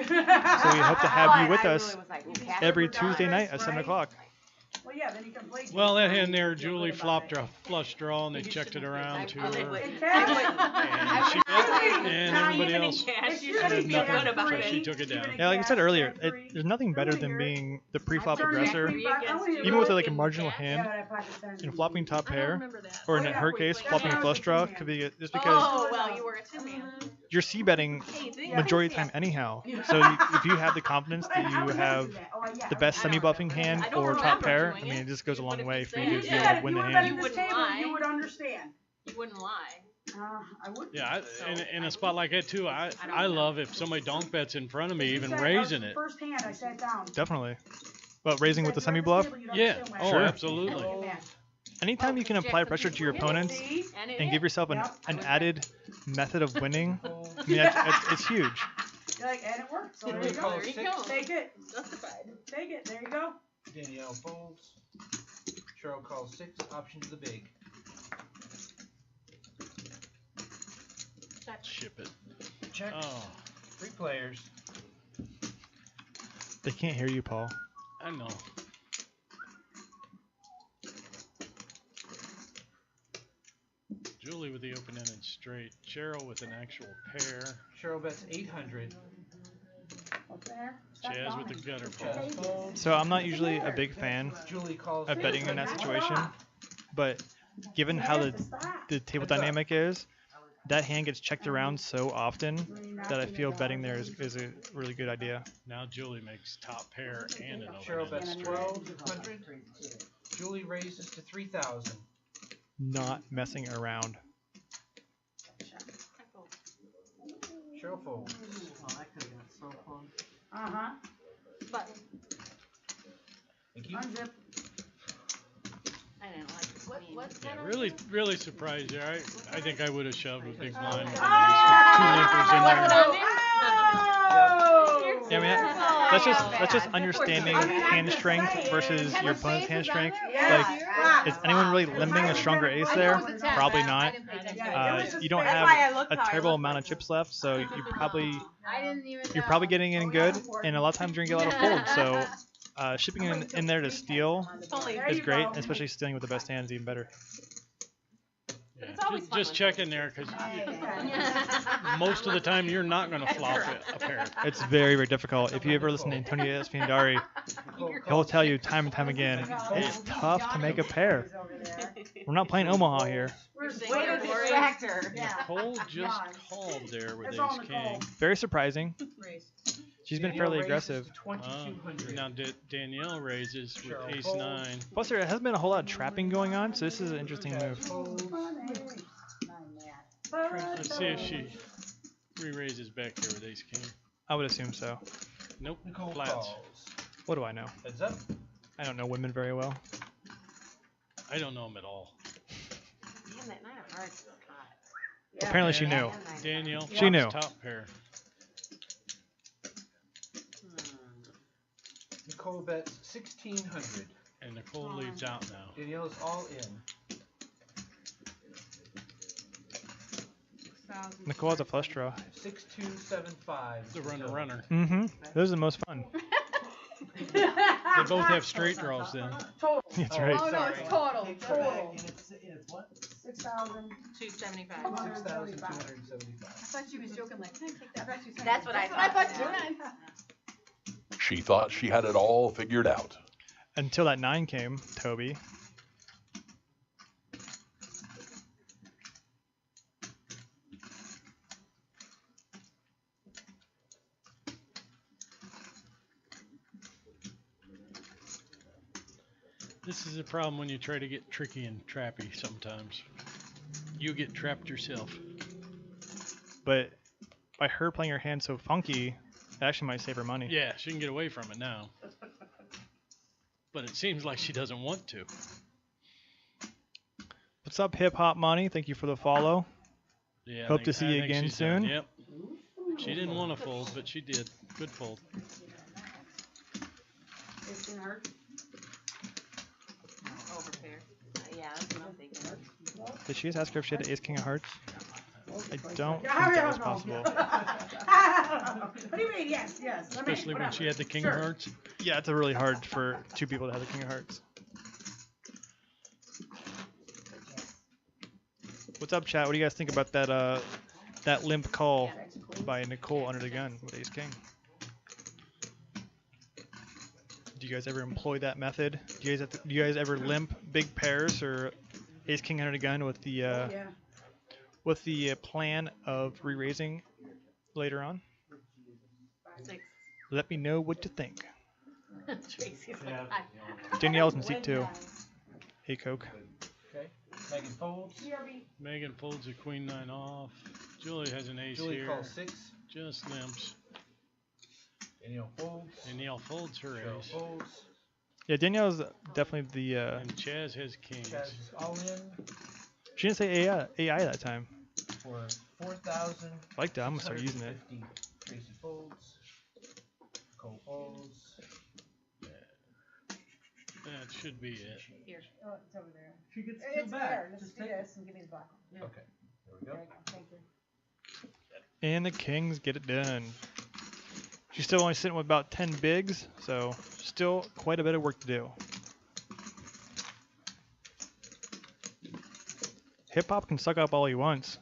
hope to have you with us every Tuesday night at 7 o'clock. Well, yeah, then you can play. Well, that hand there, Julie flopped a flush draw, and they checked it around to Oh, they her. would. In And cash. she bet, and Not everybody even in else cash. You had should feel nothing, good about so it. she took it down. Yeah, like I said earlier, there's nothing better than being the pre-flop aggressor, even with like a marginal hand and flopping top I don't pair, remember that. or in her case, flopping a flush draw, could be just because Oh, well, you were a tin man. you're c-betting majority of the time anyhow. So if you have the confidence that you have the best semi-bluffing hand I don't or top remember pair, I doing mean, it, it just goes a but long if way you for you to said be it, able to win the If you hand. had been at this wouldn't table, lie. you would understand. You wouldn't lie. I would. Yeah, in a spot like that too, I love if somebody donk bets in front of me, even raising it. First hand, I sat down. Definitely. But raising with the semi-bluff, Yeah. Oh, Sure. absolutely. anytime you can apply pressure to your opponents and give yourself an Yep. added method of winning, Nicole I mean, it's huge. You're like, and it worked. So there Julie you go. calls There you 6. go. Take it. Justified. Take it. There you go. Danielle folds. Cheryl calls 6. Option to the big. Ship it. Check. Oh, 3 players. They can't hear you, Paul. I know. Julie with the open-ended straight. Cheryl with an actual pair. Cheryl bets 800. Up there. Stop Chaz with going. the gutter Chaz ball. folds. So I'm not usually a big fan Julie calls of betting in that 600. situation, but given how the table dynamic is, that hand gets checked around so often that I feel betting there is a really good idea. Now Julie makes top pair and an Cheryl open-ended bets straight. 1,200. Julie raises to 3,000. Not messing around. Cheryl folds. Oh, that could have been so close. Uh-huh. But Thank you. Unzip. I didn't like the queen. Yeah, really surprised there. I think I would have shoved a big blind with Oh! two limpers in there. Oh! Yeah, I mean, that's just understanding hand strength versus your opponent's hand strength. Like, is anyone really limping a stronger ace there? Probably not. You don't have a terrible amount of chips left, so you're probably getting in good, and a lot of times you're gonna get a lot of folds. So Shipping in there to steal Only is great, especially stealing with the best hand is even better. Yeah, It's always fun just when checking there because most of the time you're not going to flop a pair. It's very, very difficult. If you ever listen to Antonio Espinadari, he'll tell you time and time again, it's tough to make a pair. We're not playing Omaha here. You're saying Way to you're boring. distract her. Nicole just called there with That's all ace king. Very surprising. She's been fairly Danielle raises aggressive. to 2200. Now Danielle raises with Cheryl ace folds. 9. Plus, there hasn't been a whole lot of trapping going on, so this is an interesting move. Let's see if she re-raises back there with ace king. I would assume so. Nope, Nicole flats. calls. What do I know? Heads up. I don't know women very well. I don't know him at all. Damn, that 9 of hearts is hot. Apparently she knew. Danielle, She flops knew. top pair. Nicole bets 1600. And Nicole leaves out now. Danielle's all in. Nicole has a flush draw. 6275. The runner. Mm-hmm. Those are the most fun. They both have straight draws then. Total. That's right. Oh no, it's total. Total. And it's what? 6,000. 275. 6275. I thought she was joking like, can I take that? That's what I That's what I thought, thought yeah. she meant. She thought she had it all figured out. Until that 9 came, Toby. This is a problem when you try to get tricky and trappy sometimes. You get trapped yourself. But by her playing her hand so funky, it actually might save her money. Yeah, she can get away from it now. But it seems like she doesn't want to. What's up, Hip Hop Money? Thank you for the follow. Yeah, Hope to see you I think again she's done. soon. Yep. She didn't want to fold, but she did. Good fold. Overpair. Yeah, that's what I'm thinking. Did she just ask her if she had an Ace King of Hearts? I don't think Yeah, that was no. possible. What do you mean? Yes, yes. I mean, Especially when she had the king Sure. of hearts. Yeah, it's really hard for 2 people to have the King of Hearts. What's up, chat? What do you guys think about that limp call by Nicole under the gun with Ace King? Do you guys ever employ that method? Do you guys ever limp big pairs or Ace King under the gun with the Yeah. plan of re-raising later on? 6. Let me know what you think. Tracy's Yeah. like, Danielle's in seat 2. Hey, Coke. Okay. Megan folds. Megan folds a queen 9 off. Julie has an ace Julie here. calls 6. Just limps. Danielle folds. Danielle folds her Cheryl ace. folds. Yeah, Danielle's definitely the. And Chaz has kings. Chaz is all in She didn't say AI that time. for 4,000. I like that. I'm gonna start using it. Tracy folds. Nicole folds. That should be it. here. Oh, it's over there. She gets It's two there. back. Just Just do take it. this and give me the black one. Okay. There we go. There you go. Thank you. And the Kings get it done. She's still only sitting with about 10 bigs, so still quite a bit of work to do. Hip hop can suck up all he wants.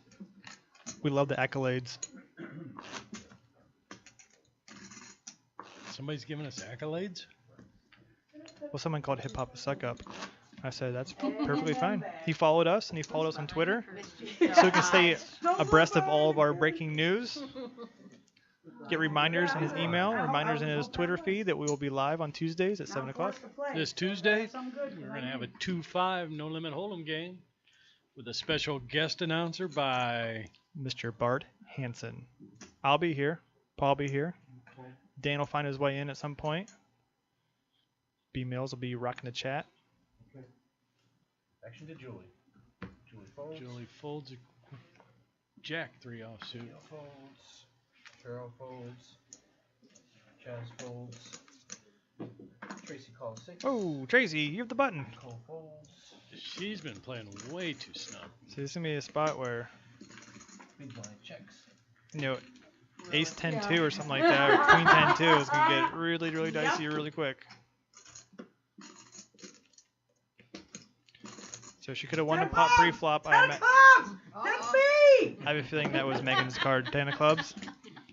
We love the accolades. Somebody's giving us accolades? Well, someone called hip hop a suck up. I said that's perfectly fine. He followed us and he followed us on Twitter, so he can stay abreast of all of our breaking news. Get reminders in his email, reminders in his Twitter feed that we will be live on Tuesdays at 7 o'clock. This Tuesday, we're going to have a 2-5 no limit hold'em game with a special guest announcer by Mr. Bart Hansen. I'll be here. Paul will be here. Dan will find his way in at some point. B Mills will be rocking the chat. Action to Julie. Julie folds. Julie folds a Jack 3 offsuit. Danielle folds. Cheryl folds. Chaz folds. Tracy calls 6. Oh, Tracy, you have the button. Nicole folds. She's been playing way too snug. So this is going to be a spot where, Big blind checks. you know, Ace 10-2 or something like that, or Queen 10-2 is going to get really, really dicey really quick. So she could have won the pot pre-flop. Ten clubs! That's me! I have a feeling that was Megan's card, 10 of clubs.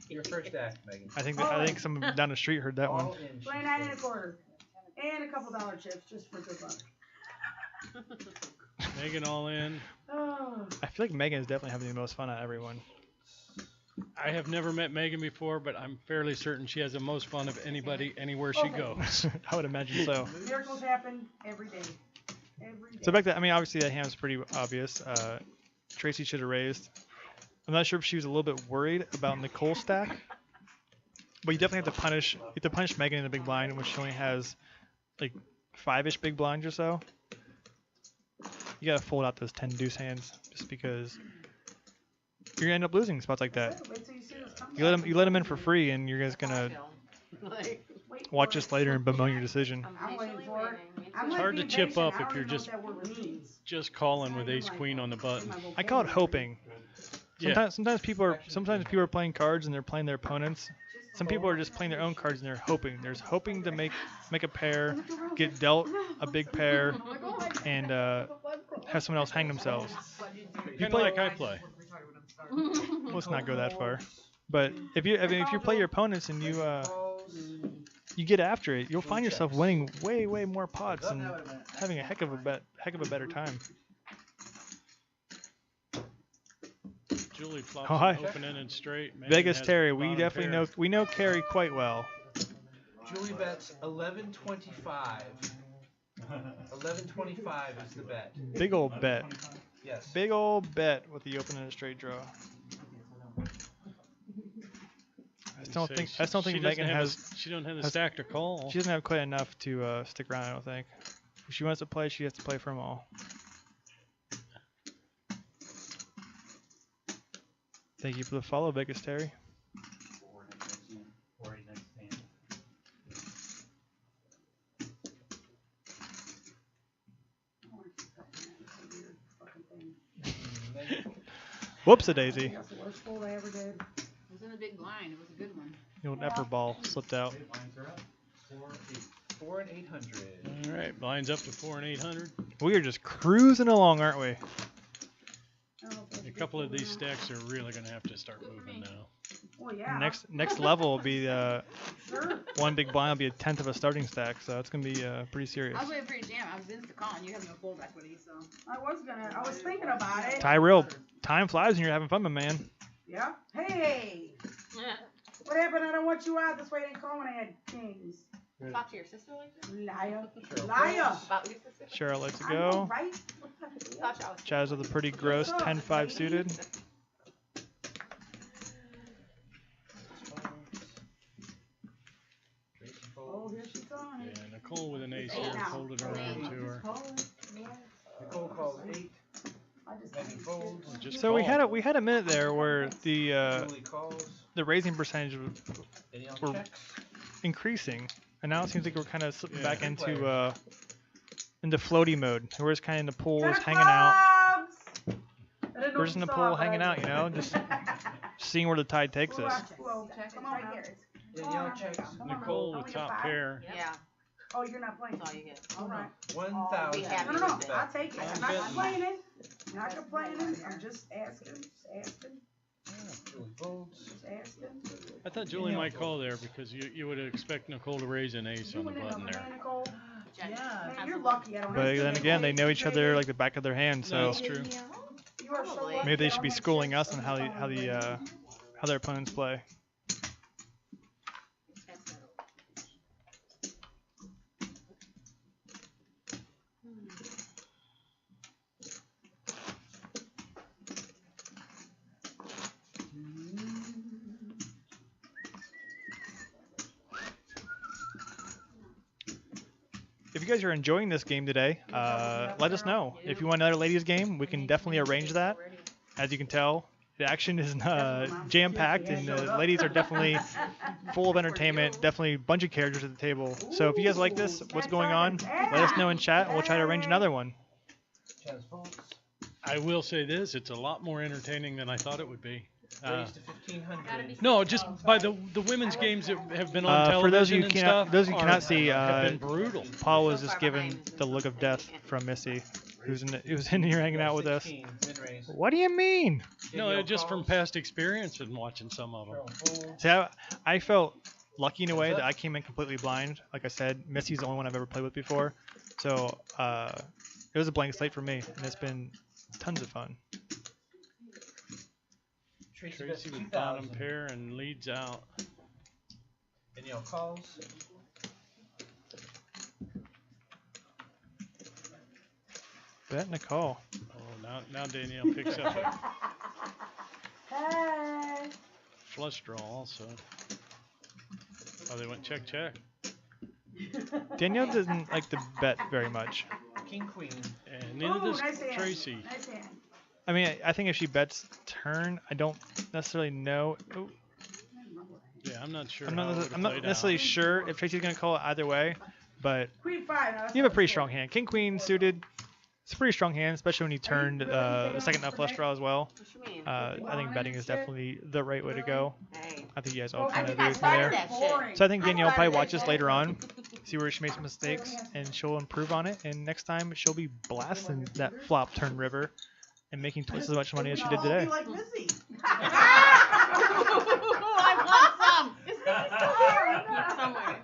Your first act, Megan. I think someone down the street heard that one. All in. Play 9 1/4. And a couple dollar chips just for good luck. Megan all in. Oh. I feel like Megan is definitely having the most fun out of everyone. I have never met Megan before, but I'm fairly certain she has the most fun of anybody anywhere she Okay. goes. I would imagine so. Miracles happen every day. Every day. So back to, I mean, obviously that hand's pretty obvious. Tracy should have raised. I'm not sure if she was a little bit worried about Nicole's stack, but you definitely have to punish Megan in the big blind, which she only has like 5-ish big blinds or so. You gotta fold out those 10 deuce hands just because you're gonna end up losing spots like that. Wait till you see this coming. You let them in for free, and you're guys gonna Like, Wait watch for this it. later and bemoan your decision. I'm waiting patiently for it. waiting. I'm It's like hard to being chip patient. up I if don't you're even know just- what that word means. Just calling with ace queen on the button. I call it hoping. Yeah. Sometimes people are playing cards and they're playing their opponents. Some people are just playing their own cards and they're hoping. There's hoping to make a pair, get dealt a big pair, and have someone else hang themselves. Kind of like I play. Let's not go that far. But if you play your opponents and you get after it, you'll find yourself winning way more pots and having a heck of a better time. Julie flops Oh, hi. an open-ended straight. Megan Vegas has Terry, the we bottom definitely pair. know Carrie quite well. Julie bets 11.25. 11.25 is the bet. Big old bet. Yes. Big old bet with the open and a straight draw. I still Say think she doesn't Megan have has. she don't have the has- stack to call. She doesn't have quite enough to stick around. I don't think. If she wants to play, she has to play for them all. Thank you for the follow, Vegas Terry. Whoops a daisy. That's the worst fold I ever did. It was in the big blind. It was a good one. The old effort ball slipped out. 4 and 800. All right, blinds up to 4 and 800. We are just cruising along, aren't we? I don't know if that's A big couple of fold or these not. stacks are really going to have to start moving now. Well, yeah. Next level will be Sure. one big blind will be a tenth of a starting stack, so it's gonna be pretty serious. I was waiting for you to jam. I was insta calling. You have no fold equity, so. I was thinking about it. Tyrell, time flies when you're having fun, my man. Yeah. Hey. What happened? I don't want you out. That's why I didn't call when I had kings. Talk to your sister like that? Liar. Sure. Liar. About your sister? Cheryl likes to I know, go. right? Thought y'all was Chaz with a pretty gross 10-5 suited. Oh, here she's on Yeah, it. Nicole with an ace here, folded around to her. Nicole calls 8. I just Megan folds. Just So we call. had a minute there where Julie calls. the raising percentage was Danielle We're- checks. increasing, and now it seems like we're kind of slipping Yeah. back Good into floaty mode. We're just kind of in the pools, Ten hanging out. clubs! I didn't know We're just in you the saw pool, it, but hanging I- out, you know, just seeing where the tide takes us. Well, come on now. Danielle checks. Come on now. Nicole Only with get top five? pair. Yeah, Oh, you're not playing. that's all you get. All right. 1,000. We have No, no, no. it. I'll take it. I'm I'm not betting. complaining. Not complaining. I'm just asking. Julie folds. Just asking. I thought Julie might call there because you would expect Nicole to raise an ace You on the went in button on the there. man, Nicole. Yeah. Man, you're lucky. I don't But have to then make again, they waves know each today. other like the back of their hand, so That's true. You are so Probably. lucky. maybe they I should don't be have schooling chips. us on I'm how telling you. their opponents play. If you guys are enjoying this game today, let us know. If you want another ladies game, we can definitely arrange that. As you can tell, the action is jam-packed, and the ladies are definitely full of entertainment. Definitely a bunch of characters at the table. So if you guys like this, what's going on, let us know in chat, and we'll try to arrange another one. Chaz folds. I will say this, it's a lot more entertaining than I thought it would be. Raise to 1,500. No, just by the women's games that have been on For television those of you and cannot, stuff those who are- cannot see, have been brutal. Paul was just given the look of death from Missy. who's in here hanging out with us. 16, min raise. What do you mean? No, Danielle just from calls. past experience and watching some of them. Cheryl folds. See, I felt lucky in a way that I came in completely blind. Like I said, Missy's the only one I've ever played with before. So it was a blank slate for me, and it's been tons of fun. Tracy bets Tracy with bottom 2,000. pair and leads out. Danielle calls. Bet and a call. Oh, now Danielle picks up a Hey. flush draw also. Oh, they went check, check. Danielle doesn't like to bet very much. King queen. And neither Ooh, does nice hand. Tracy. Nice hand. I mean, I think if she bets turn, I don't necessarily know. Ooh, Yeah, I'm not sure. I'm how it not would've not played necessarily out. sure if Tracy's gonna call it either way, but Queen 5. Now that's you have a what pretty I'm strong saying. hand. King queen suited. It's a pretty strong hand, especially when you turned the second nut flush draw as well. What you mean? I think betting is definitely the right way to go. Hey. I think you guys all Oh, kind I of think agree I with me started there. that shit. Boring. So I think Danielle probably started watches that later shit. on, see where she makes mistakes, and she'll improve on it. And next time she'll be blasting that flop turn river and making twice as much money as she did I'll today. be like Missy. I want some. Is Missy still here? Somewhere.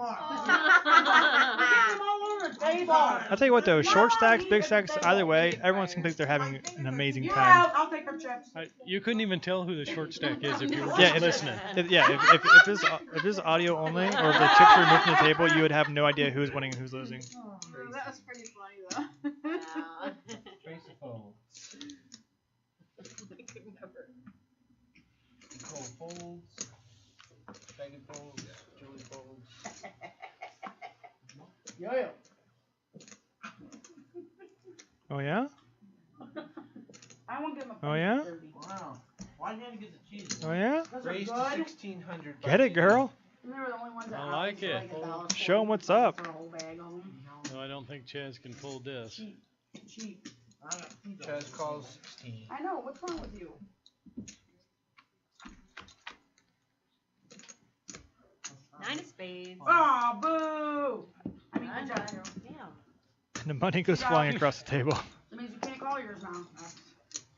Get them all over the table. I'll tell you what though, short stacks, big stacks, either way, everyone seems like they're having an amazing You're time. out. I'll take her chips. You couldn't even tell who the short stack is if you were just Yeah, listening. if this audio only, or if the chips were removed from the table, you would have no idea who's winning and who's losing. That was pretty funny though. Yeah. Tracy folds. Nicole folds. Megan folds. Julie folds. Yeah. Oh yeah? I won't give him a Oh, yeah? 30. Wow. Why didn't you get the cheese? Oh yeah? Those are Raised to good. 1,600. Get it, girl. And they were the only ones that I like obviously it. like $1.40 Show 'em what's up. For a whole bag of them. No, I don't think Chaz can fold this. Cheap. I got $2. Chaz calls 16. I know. What's wrong with you? Nine of spades. Oh, boo! I mean, Nine good job, of- Cheryl. Yeah. And the money goes flying across the table. That means you can't call yours now.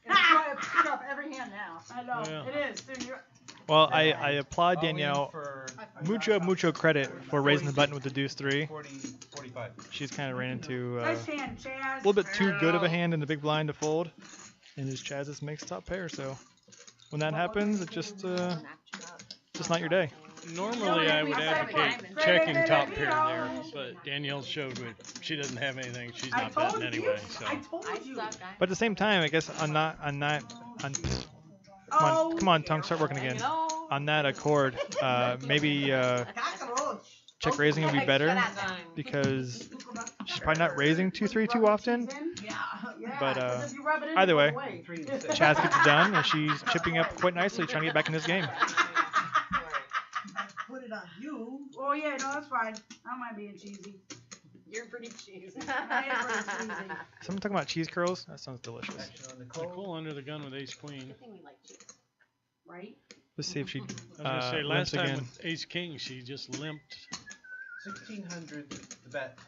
It's pick up every hand now. I know. Yeah. It is. Dude, you're, Well, I applaud All in Danielle. for Mucho credit for raising the button with the deuce 3. 40, 45. She's kind of ran into a nice hand, Chaz. little bit too good of a hand in the big blind to fold, and his Chaz's makes top pair. So when that happens, it just not your day. Normally, I would advocate checking top pair there, but Danielle showed me she doesn't have anything. She's I not told betting you. anyway. So I told I you. suck. But at the same time, I guess on come on, tongue, start working again. On that accord, maybe Cockroach. check raising would be better because she's probably not raising 2-3 too often. Yeah. But If you rub it in, either it goes way, away. 3 to 6. Chaz gets it done, and she's chipping up quite nicely, trying to get back in this game. Put it on you. Oh yeah, no, that's fine. I don't mind being cheesy. You're pretty cheesy. I am pretty cheesy. Someone talking about cheese curls? That sounds delicious. Action on Nicole. Nicole under the gun with ace queen. Good thing we like cheese. Right? Let's see if she I was gonna say limps last time again. with ace king, she just limped. 1,600 the bet.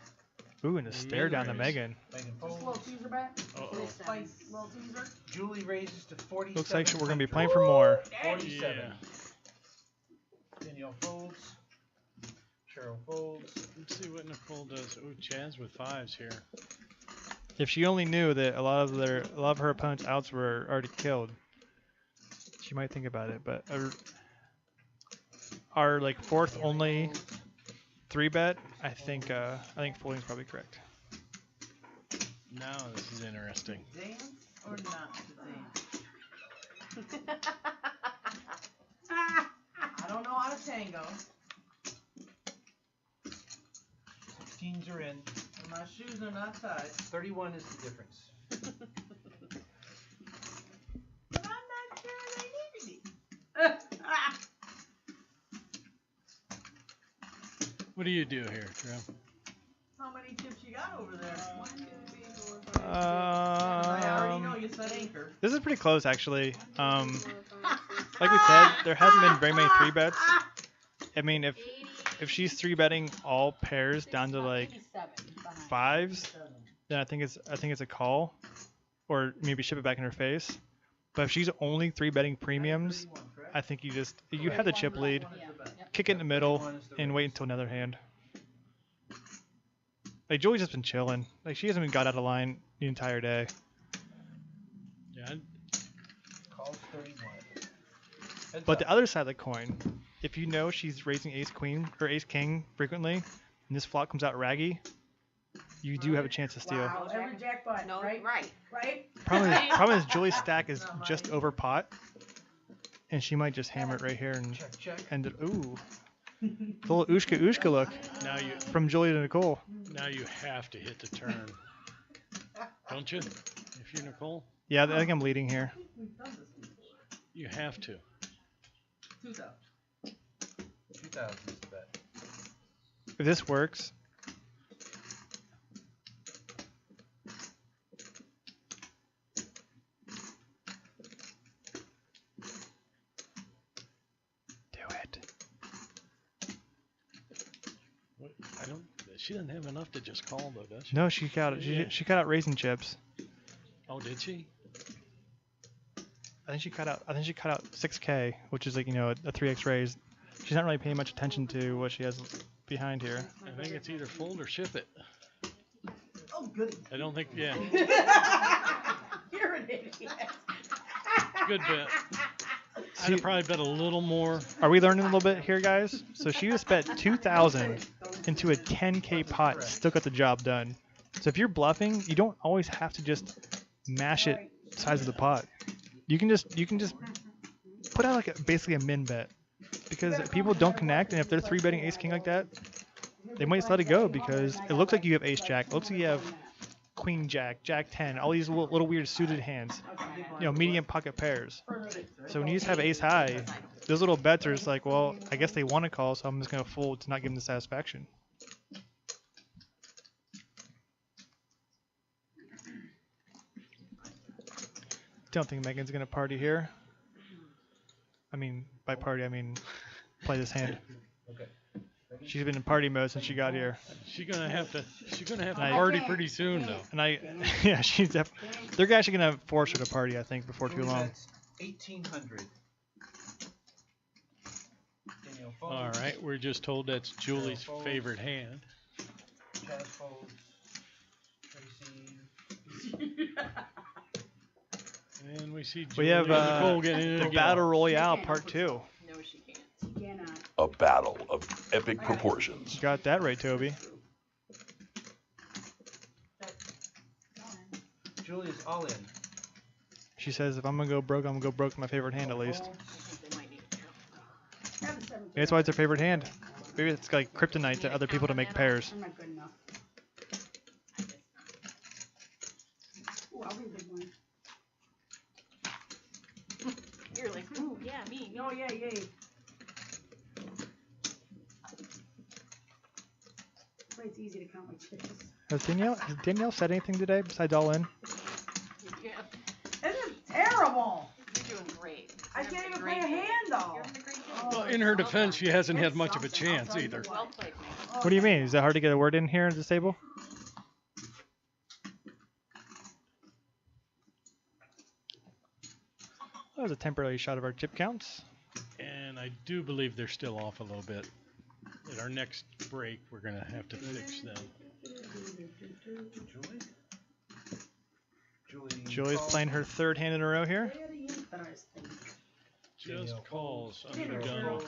Ooh, and a stare down to Megan. Megan Just a little folds. teaser bet. Uh-oh. Spice, little teaser. Julie raises to 47. Looks like we're gonna be playing for more. 47. Yeah. Danielle folds. Cheryl folds. Let's see what Nicole does. Ooh, Chaz with fives here. If she only knew that a lot of her opponent's outs were already killed, she might think about it. But our like fourth only 3-bet, I think folding's probably correct. Now this is interesting. Dance or not to dance? I don't know how to tango. 16s are in. And my shoes are not tied. 31 is the difference. But I'm not sure they needed it. What do you do here, Drew? How many chips you got over there? 1, 2, 3, 4, 5, 6. I already know you said anchor. This is pretty close actually. Like we said, there hasn't been very many 3-bets. I mean, if she's 3-betting all pairs down to like 5s, then I think it's a call, or maybe ship it back in her face. But if she's only 3-betting premiums, I think you have the chip lead, kick it in the middle, and wait until another hand. Like Julie's just been chilling. Like she hasn't even got out of line the entire day. Yeah. Calls 31. Heads But up. the other side of the coin, if you know she's raising ace queen or ace king frequently, and this flop comes out raggy, you do have a chance to steal. Wow, every jackpot, No, right? right. Right? Problem is Julie's stack is just over pot, and she might just hammer it right here and Check, check. end it. Ooh, it's a little Ushka look from Julie to Nicole. Now you have to hit the turn, don't you? If you're Nicole, Yeah, I think I'm leading here. We've done this before. you have to. 2,000. 2,000 is the bet. If this works, do it. What, I don't. She doesn't have enough to just call though, does she? No, she got it. She got out raising chips. Oh, did she? I think she cut out 6K, which is like, a 3x raise. She's not really paying much attention to what she has behind here. I think it's either fold or ship it. Oh, goody. I don't think. Yeah, You're an idiot. good bet. I'd have probably bet a little more. Are we learning a little bit here, guys? So she just bet 2,000 into a 10K pot, still got the job done. So if you're bluffing, you don't always have to just mash it size of the pot. You can just put out like basically a min bet, because people don't connect, and if they're 3-betting ace king like that, they might just let it go because it looks like you have ace jack, it looks like you have queen jack, jack 10, all these little weird suited hands, medium pocket pairs. So when you just have ace high, those little bets are just like, well, I guess they want to call, so I'm just gonna fold to not give them the satisfaction. Don't think Megan's gonna party here. I mean, by party I mean play this hand. Okay. She's been in party mode since she got here. She's gonna have to I- party pretty soon though. And yeah, they're actually gonna force her to party, I think, before too Julie long. bets 1,800. Danielle folds. All right, we're just told that's Julie's Folds. favorite hand. Chaz folds. Tracy. And we see We Julie have and Nicole getting in the again. Battle Royale Part 2. No, she can't. She cannot. A battle of epic proportions. You got that right, Toby. Julie is all in. She says, if I'm gonna go broke, I'm gonna go broke with my favorite hand at least. I think they might need to. Have a 17. That's why it's her favorite hand. Maybe it's like kryptonite to other people to make pairs. I'm not good enough. Ooh, I'll be a big one. You're like, ooh, yeah, me. Oh, yeah, yeah. Wait, it's easy to count my chips. Has Danielle said anything today besides all in? Yeah, This is terrible. you're doing great. I You're can't having even great play a day. hand, though. You're having a great day. Well, in her defense, she hasn't had much of a chance either. Well played, man. What do you mean? Is it hard to get a word in here at this table? That was a temporary shot of our chip counts. And I do believe they're still off a little bit. At our next break, we're gonna have to fix them. Julie? Julie. Julie's calls. playing her third hand in a row here. Just calls Come underdone on.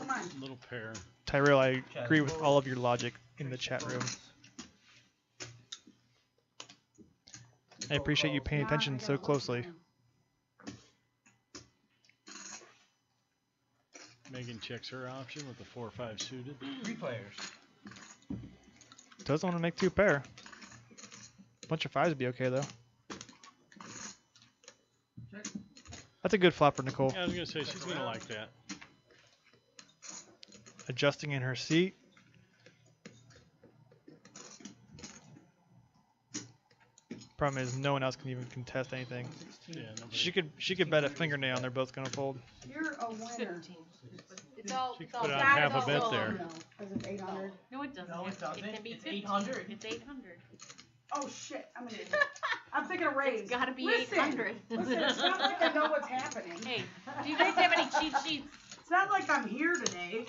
little pair. Tyrell, I agree with all of your logic in the chat room. I appreciate you paying attention so closely. Megan checks her option with the 4-5 suited. 3 players. Doesn't want to make 2 pair. Bunch of 5s would be okay though. That's a good flop for Nicole. Yeah, I was gonna say she's gonna like that. Adjusting in her seat. Problem is, no one else can even contest anything. Yeah, nobody- She could bet a fingernail and they're both gonna fold. You're a winner. 15. It's all. She It's all. put on it's half a all bet there. No, is it 800? No, it doesn't. No, it doesn't. It can be It's 15. 800. It's 800. Oh shit! I'm thinking of raise. It's gotta be Listen, 800. Listen, it's not like I know what's happening. Hey, do you guys have any cheat sheets? It's not like I'm here today.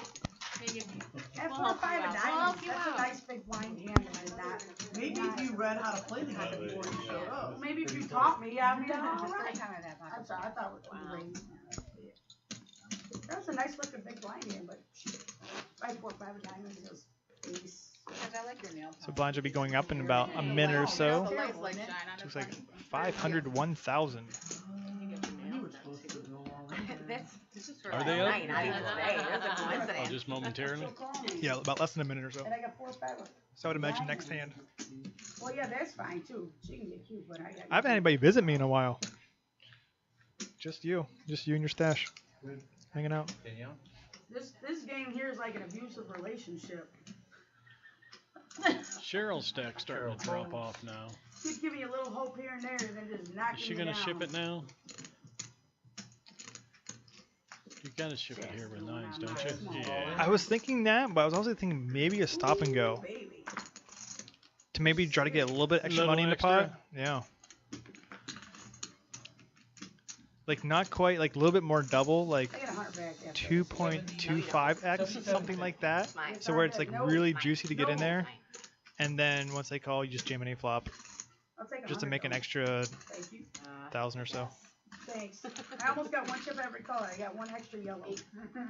At We'll 4 or help 5 you of out. We'll diamonds, help you that's a out. nice big blind hand that is not. Maybe if you read how to play the game before you showed up. Maybe if you taught me, I'd be all right. Wow. I'm sorry, I thought it was raised. That's a nice looking big blind hand, but like 4 or 5 of diamonds is ace. I like your nail So blinds will be going up in about a minute or so. The lights like shine on it. Looks like 501,000. This is for Are last they up? night, not even today. There's a Oh, coincidence. just momentarily? Yeah, about less than a minute or so. And I got 4 or 5 of. So I would imagine next hand. Well, yeah, that's fine too. She can get cute, but I got. I haven't had anybody visit me in a while. Just you and your stash, hanging out. Danielle? This game here is like an abusive relationship. Cheryl's stack's starting to drop off now. Keep giving you a little hope here and there, and then just knocking Is she you gonna down. ship it now? You gotta ship it here with 9s, don't you? Yeah. I was thinking that, but I was also thinking maybe a stop and go. Baby. To maybe try to get a little bit extra Little money in the extra? pot. Yeah. Like not quite, like a little bit more double, like I got 100 back after. 2.25x, something like that. So where it's like really juicy to get in there. And then once they call, you just jam an A flop, I'll take just to 100 make an though. extra Thank you. 1,000 or so. Thanks. I almost got 1 chip every color. I got 1 extra yellow. Nice hand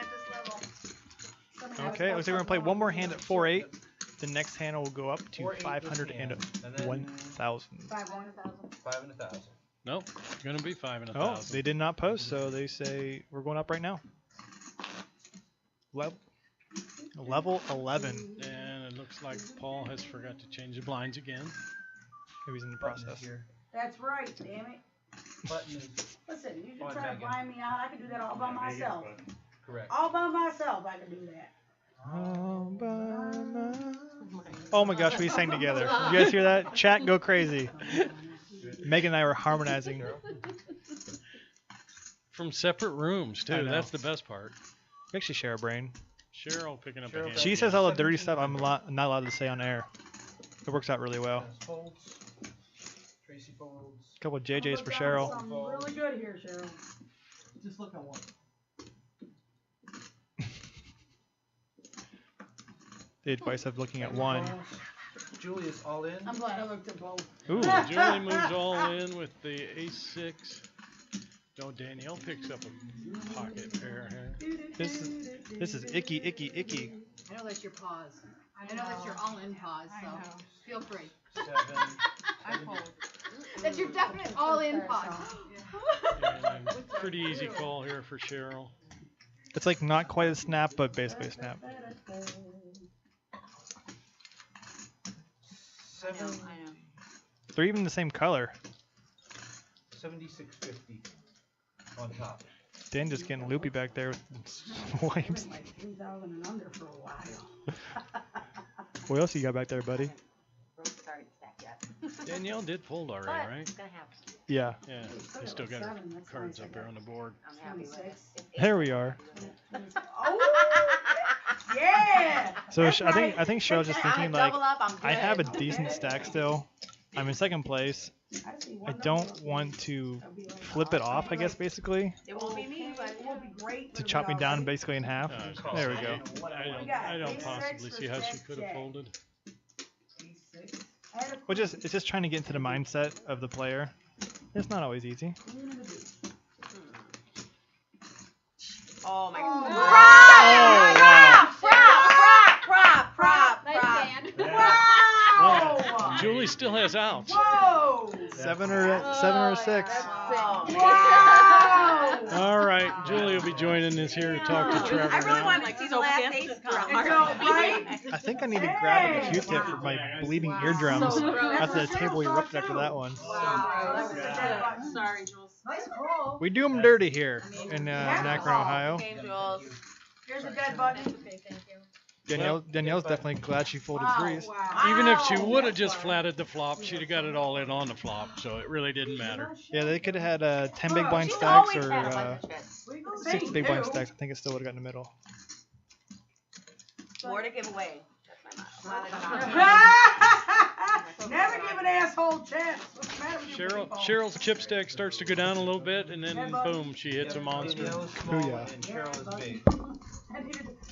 at this level. Somebody else Okay, got looks like we're gonna play something one more on hand at the 4-8. The next hand will go up to 4-8 501,000. and then 5-1,000. 5 and 1,000. Nope, gonna be 5 and Oh, 1,000. they did not post, so they say we're going up right now. Level 11. And it looks like Paul has forgot to change the blinds again. Maybe he's in the Button is process. here. That's right, damn it. Button is Listen, you Oh, can try to Megan. blind me out. I can do that all by myself. correct. All by myself, I can do that. Oh my gosh, we sang together. You guys hear that? Chat, go crazy. Megan and I were harmonizing. From separate rooms, I too. know. That's the best part. We actually share a brain. Cheryl picking up a Cheryl hand. She says all the dirty stuff I'm not allowed to say on air. It works out really well. Folds. Tracy folds. A couple of JJs for Look down Cheryl. Something really good here, Cheryl. Just look at one. The advice of looking at one. Julia's all in. I'm glad I looked at both. Ooh, Julie moves all in with the ace-6. No, Danielle picks up a pocket pair here. this is icky, icky, icky. I know that's your pause. I know that's your all-in pause, so feel free. 7. I fold. That's your definite all-in pause. And pretty easy call here for Cheryl. It's like not quite a snap, but basically a snap. 7. They're even the same color. 76.50 on top. Dan just getting loopy back there with swipes. Like 3,000 and under for a while. What else you got back there, buddy? Rose's already stacked yet. Danielle did fold already, But right? it's gonna happen. Yeah, Yeah, they still got her cards up there on the board. I'm happy with it. 26. It's there we are. Oh! Yeah! So That's I think right. Cheryl's just I'm thinking gonna like, double up, I'm I have a good. decent stack still. I'm in second place. I don't want to flip it off, I guess, basically, It won't be me, but It would be great. to chop me down basically in half. Uh, There we go. I don't possibly see how she could have folded. Well, it's just trying to get into the mindset of the player. It's not always easy. oh my Oh, god. wow. Prop. Nice hand. Wow! Julie still has outs. Whoa! 7 or 6. Oh, Wow! All right, Julie will be joining us here to talk to Trevor I really now. want to see the last ace come. It's all right. I think I need to grab a Q-tip for my bleeding eardrums after the table erupted after that one. Sorry, Jules. Nice call. We do them dirty here in Akron, Ohio. Game, Jules. Here's a dead button. Okay, thank you. Danielle's definitely glad she folded threes. Even if she would have just flatted the flop, she'd have got it all in on the flop, so it really didn't matter. Yeah, they could have had 10 big blind She's stacks always or had a bunch of shit. 6 big blind stacks. I think it still would have got in the middle. More to give away. That's my motto. Never give an asshole a chance. What's the matter with you people? Cheryl's chip stack starts to go down a little bit, and then boom, she hits a monster. Danielle's small Booyah. and Cheryl is big.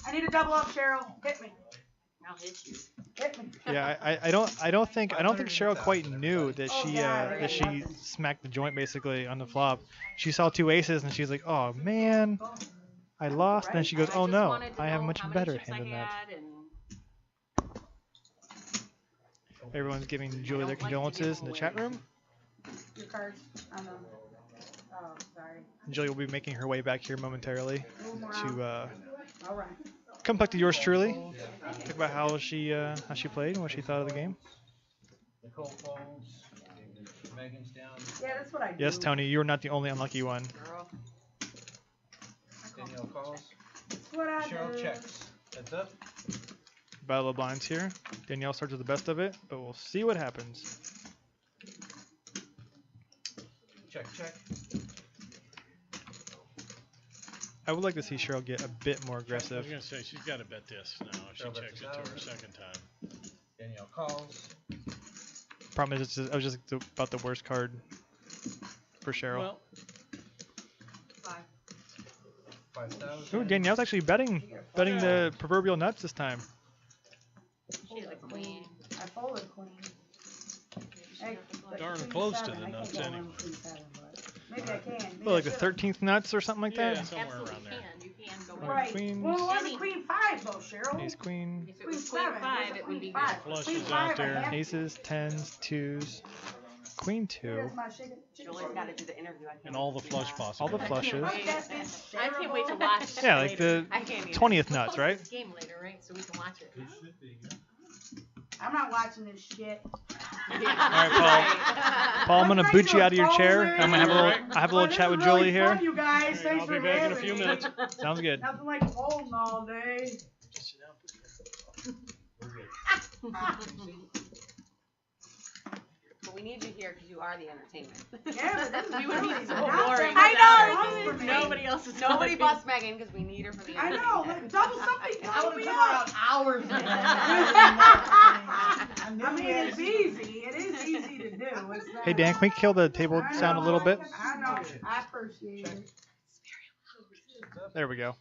I need a double up, Cheryl. Hit me. I'll hit you. Hit me. Yeah, I don't think Cheryl quite knew that she smacked the joint basically on the flop. She saw 2 aces and she's like, oh man, I lost. Then she goes, oh no, I have a much better hand than that. Everyone's giving Julie their condolences in the chat room. Your cards. Oh, sorry. Julie will be making her way back here momentarily to All right. come back to yours truly. Talk about how she played and what she thought of the game. Nicole folds. Megan's down. Yeah, that's what I do. Yes, Tony, you're not the only unlucky one. Girl. Danielle calls. That's what I Cheryl do. checks. Heads up. Battle of blinds here. Danielle starts with the best of it, but we'll see what happens. Check, check. I would like to see Cheryl get a bit more I was aggressive. gonna say she's got to bet this now if she Cheryl bets checks it to her second time. Danielle calls. Problem is, I was just about the worst card for Cheryl. Well, 5,000. Ooh, Danielle's actually betting the proverbial nuts this time. She's a queen. I folded queen. Hey, but darn queen close to seven, the I nuts can't go anyway. on queen seven, but maybe I can. Maybe Well, like I the should. 13th nuts or something like yeah, that. somewhere Absolutely around there. can. You can go Right. right. Right. Queen. Well, it wasn't Any- queen 5 though, Cheryl. Ace, queen, If it was queen seven, 5, was it a would be queen good. five. Flush Queen is out five, I there. have- aces, 10s, 2s, queen 2, Here's my chicken Julie's got to do the interview. I can't And all the wait to flush see that. possible. all the flushes. Fuck that bitch, I can't wait to Cheryl. watch. Yeah, like later. the I can't either. 20th We'll nuts, post right? this game later, right? So we can watch it. I'm not watching this shit. All right, Paul, I'm gonna boot you out of your chair. I'm gonna have a little chat with Julie here. Fun, you guys. Thanks I'll for be back in a having few me. minutes. Sounds good. Nothing like holding all day. But we need you here because you are the entertainment. Yeah, but we would be so Not boring. I without know. her. This is Nobody else is Nobody busts Megan because we need her for the I entertainment. know. Like, double something. I Double would me have up. come out hours ago. I mean, it's easy. It is easy to do. It's not, Hey Dan, can we kill the table I sound a know, little bit? I know. I appreciate it. There we go.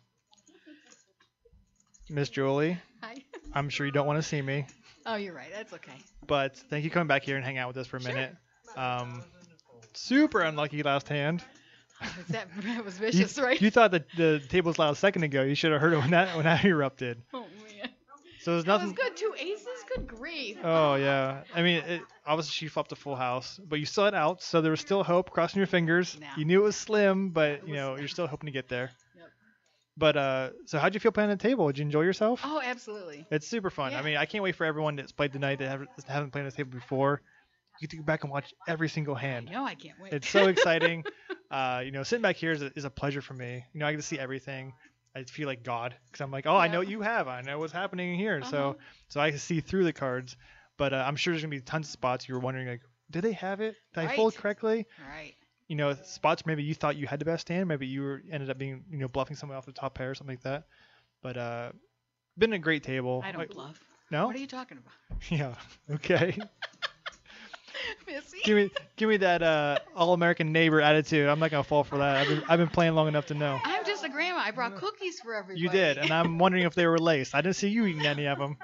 Miss Julie, Hi. I'm sure you don't want to see me, Oh, you're right. That's okay. but thank you for coming back here and hang out with us for a minute. Super unlucky last hand. That was vicious, right? You thought that the table was loud a second ago. You should have heard it when that erupted. Oh man. So there's That was nothing. good. 2 aces. Good grief. Oh yeah. I mean, obviously she flopped a full house, but you still had outs, so there was still hope. Crossing your fingers. Nah. You knew it was slim, but you're still hoping to get there. Yep. But so how'd you feel playing the table? Did you enjoy yourself? Oh, absolutely. It's super fun. Yeah. I mean, I can't wait for everyone that's played tonight that haven't played this table before. You get to go back and watch every single hand. No, I can't wait. It's so exciting. Sitting back here is a pleasure for me. I get to see everything. I feel like God because I'm like, oh, I know what you have. I know what's happening here. So I can see through the cards. But I'm sure there's gonna be tons of spots you're wondering like, did they have it? Did I fold Right. correctly? Right. Spots maybe you thought you had the best hand. Maybe you ended up being bluffing someone off the top pair or something like that. But been a great table. I don't Like, bluff. No. What are you talking about? Yeah. Okay. Missy? give me that all-American neighbor attitude. I'm not gonna fall for that. I've been playing long enough to know. I'm just a grandma. I brought cookies for everybody. You did, and I'm wondering if they were laced. I didn't see you eating any of them.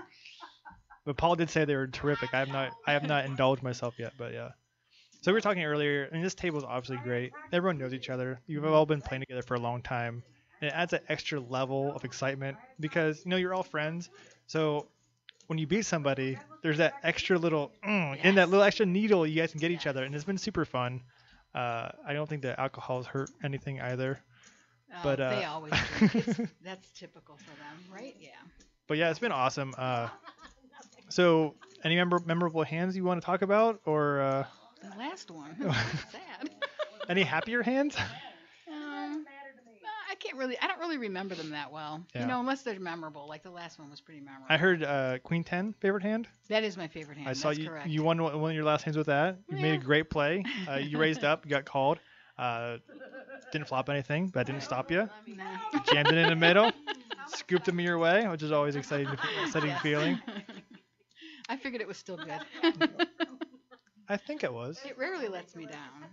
But Paul did say they were terrific. I have not indulged myself yet, but yeah. So we were talking earlier, and this table is obviously great. Everyone knows each other. You've all been playing together for a long time, and it adds that extra level of excitement because you're all friends. So when you beat somebody, there's that extra little in that little extra needle you guys can get each other, and it's been super fun. I don't think that alcohol has hurt anything either. Oh, But, they always drink. That's typical for them, right? Yeah. But yeah, it's been awesome. So any memorable hands you want to talk about, or The last one. Sad. any happier hands? I don't really remember them that well. Yeah. Unless they're memorable. Like the last one was pretty memorable. I heard Queen 10 favorite hand. That is my favorite hand. I saw That's you. correct. You won one of your last hands with that. You made a great play. You raised up. You got called. Didn't flop anything. That didn't stop you. Nah. Jammed it in the middle. Scooped them your way, which is always exciting Yes. feeling. I figured it was still good. I think it was. It rarely lets me down.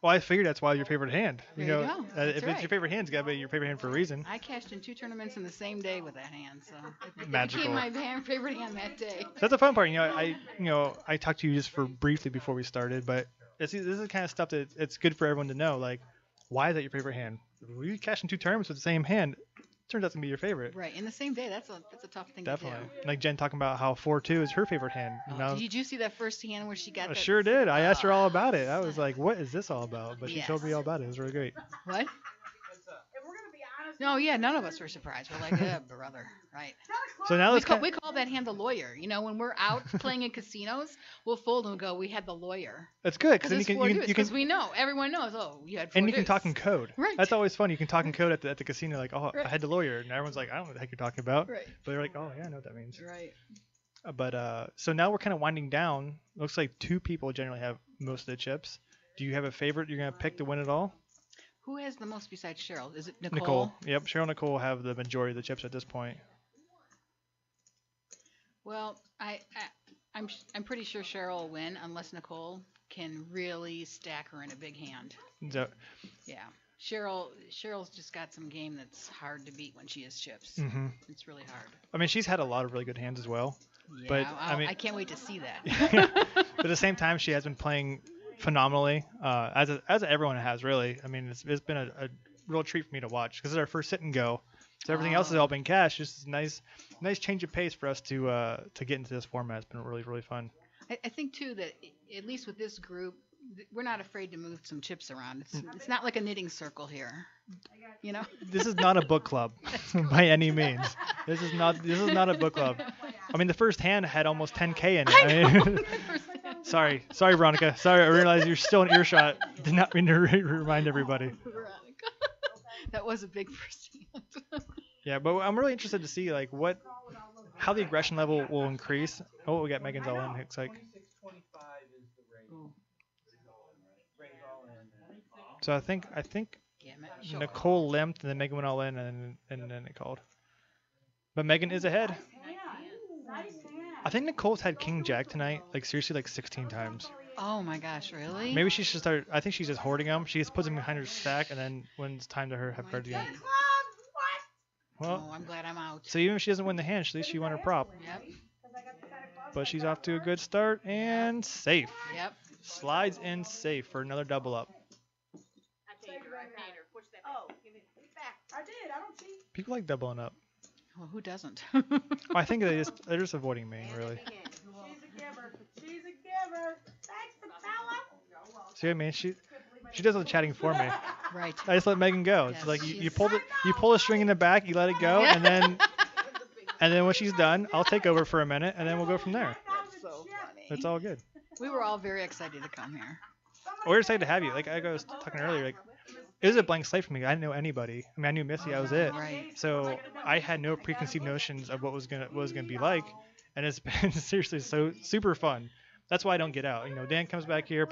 Well, I figured that's why your favorite hand. There you go. That's If it's right. your favorite hand, it's got to be your favorite hand for a reason. I cashed in 2 tournaments in the same day with that hand, so it Magical. became my favorite hand that day. That's the fun part. I talked to you just for briefly before we started, but this is the kind of stuff that it's good for everyone to know. Like, why is that your favorite hand? We cashed in 2 tournaments with the same hand. Turns out to be your favorite. Right, in the same day. That's a tough thing Definitely. to do. Like Jen talking about how 4-2 is her favorite hand. Did you see that first hand where she got I that? sure did. I asked her all about it. I was like, what is this all about? But she told me all about it. It was really great. What? If we're gonna be honest. No, yeah, none of us were surprised. We're like, brother, right? So now let's We call that hand the lawyer. You know, when we're out playing in casinos, we'll fold and go, we had the lawyer. That's good because then Because you can we know, everyone knows. Oh, you had 4 and you can deuce. talk in code. Right. That's always fun. You can talk in code at the casino, like, oh, Right. I had the lawyer, and everyone's like, I don't know what the heck you're talking about. Right. But they're like, oh yeah, I know what that means. Right. But so now we're kind of winding down. Looks like 2 people generally have most of the chips. Do you have a favorite you're gonna pick to win it all? Who has the most besides Cheryl? Is it Nicole? Nicole. Yep, Cheryl and Nicole have the majority of the chips at this point. Well, I'm pretty sure Cheryl will win unless Nicole can really stack her in a big hand. So, Yeah. Cheryl's just got some game that's hard to beat when she has chips. mhm. It's really hard. I mean, she's had a lot of really good hands as well. Yeah, But, I mean- I can't wait to see that. But at the same time, she has been playing phenomenally, as everyone has really. I mean, it's been a real treat for me to watch because it's our first sit and go. So everything else has all been cash. Just a nice change of pace for us to get into this format. It's been really, really fun. I think too that at least with this group, we're not afraid to move some chips around. It's not like a knitting circle here, you know. This is not a book club by any means. This is not a book club. I mean, the first hand had almost 10K in it. I mean, sorry, Veronica. Sorry, I realize you're still in earshot. Did not mean to remind everybody. That was a big first hand. Yeah, but I'm really interested to see like how the aggression level will increase. Oh, we got Megan's all in. Looks like. 26-25 is the rate. Rate all in. So I think Yeah, sure. Nicole limped and then Megan went all in and then it called. But Megan is ahead. Nice hand. I think Nicole's had King Jack tonight, like seriously, like 16 times. Oh my gosh, really? Maybe she should start. I think she's just hoarding them. She just puts them behind her stack, and then when it's time to her have cards again. Well, Oh, I'm glad I'm out. so even if she doesn't win the hand, at least she won her prop. Yep. But she's off to a good start and safe. Yep. Slides in safe for another double up. Oh, give it back. I did. I don't cheat. People like doubling up. Well, who doesn't? Well, I think they're just avoiding me, really. She's a giver. She's a giver. Thanks, Patella. See what I mean? She does all the chatting for me. Right. I just let Megan go. It's Yes, like you she's- pull the string in the back, you let it go, and then when she's done, I'll take over for a minute, and then we'll go from there. That's so funny. It's all good. We were all very excited to come here. We're excited to have you. Like I was talking earlier, like it was a blank slate for me. I didn't know anybody. I mean, I knew Missy. That was it. Right. So I had no preconceived notions of what was gonna be like, and it's been seriously so super fun. That's why I don't get out. You know, Dan comes back here.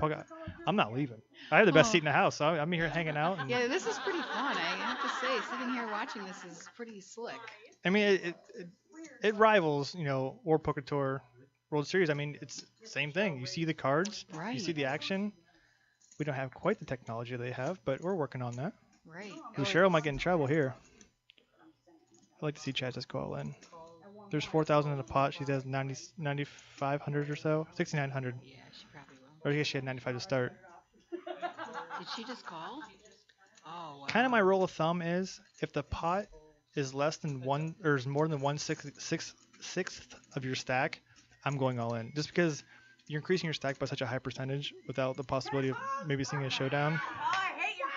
I'm not leaving. I have the best seat in the house, so I'm here hanging out. And, Yeah, this is pretty fun. I have to say, sitting here watching this is pretty slick. I mean, it rivals, World Poker Tour World Series. I mean, it's the same thing. You see the cards, Right. you see the action. We don't have quite the technology they have, but we're working on that. Right. Ooh, Cheryl might get in trouble here. I'd like to see Chad just go all in. There's 4,000 in the pot. She has 9,500 or so, 6,900. Yeah, she probably will. Or I guess she had 95 to start. Did she just call? Oh, wow. Kind of my rule of thumb is if the pot is less than one or is more than 1/6 of your stack, I'm going all in. Just because you're increasing your stack by such a high percentage without the possibility of maybe seeing a showdown. Oh, I hate your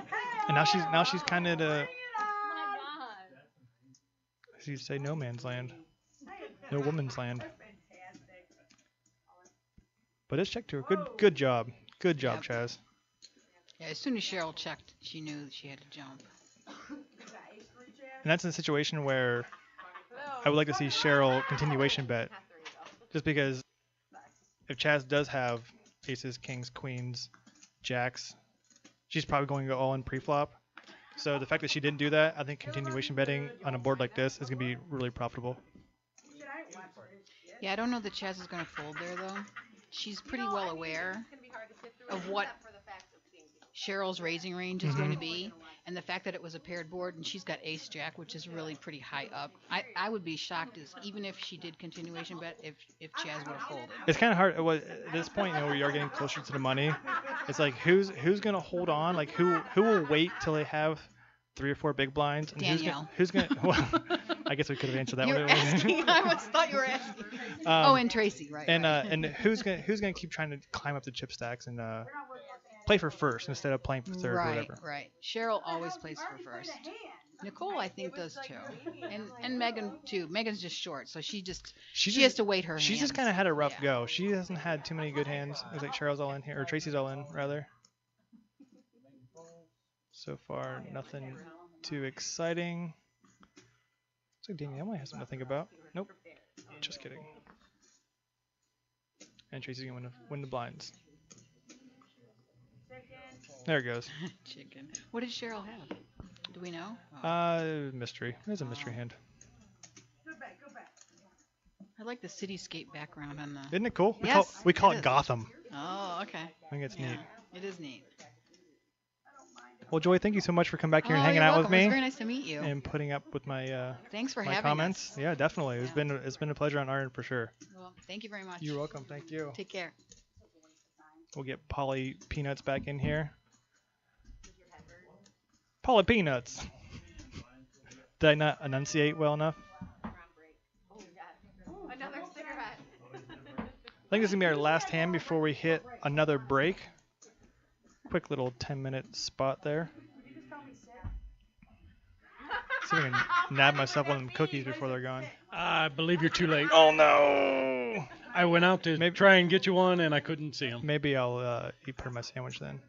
face. And now she's kind of the. As you say, no man's land, no woman's land. But it's checked to her. Good job, Yep. Chaz. Yeah, as soon as Cheryl checked, she knew that she had to jump. And that's in a situation where I would like to see Cheryl continuation bet, just because if Chaz does have aces, kings, queens, jacks, she's probably going to go all in pre-flop. So the fact that she didn't do that, I think continuation betting on a board like this is going to be really profitable. Yeah, I don't know that Chaz is going to fold there, though. she's pretty well aware of what Cheryl's raising range is going to be, and the fact that it was a paired board and she's got ace jack, which is really pretty high up. I would be shocked even if she did continuation bet if Chaz would have folded. It's kind of hard at this point, where you are getting closer to the money. It's like who's gonna hold on? Like who will wait till they have 3 or 4 big blinds? And Danielle. Who's gonna? Well, I guess we could have answered that You're one. asking. I thought you were asking. And Tracy, right? And who's gonna keep trying to climb up the chip stacks and play for first instead of playing for third or whatever. Right. Cheryl always plays for first. Nicole, I think, does too, and Megan too. Megan's just short, so she has to wait her. She's just kind of had a rough go. She hasn't had too many good hands. It's like Cheryl's all in here, or Tracy's all in rather. So far, nothing too exciting. Looks like Danielle might have something to think about. Nope, just kidding. And Tracy's gonna win the blinds. There it goes. Chicken. What did Cheryl have? Do we know? Mystery. There's a mystery hand. I like the cityscape background on the. Isn't it cool? Yes, We call it is. Gotham. Oh, okay. I think it's neat. It is neat. Well, Joy, thank you so much for coming back here and hanging you're out welcome. with me. It's very nice to meet you. And putting up with my Thanks for my having comments. us. Yeah, definitely. It's been a pleasure on our end for sure. Well, thank you very much. You're welcome. Thank you. Take care. We'll get Polly Peanuts back in here. Polly Peanuts. Did I not enunciate well enough? Another cigarette. I think this is going to be our last hand before we hit another break. Quick little 10-minute spot there. See if I can nab myself one of them cookies before they're gone. I believe you're too late. Oh, no! I went out to try and get you one, and I couldn't see them. Maybe I'll eat part of my sandwich then.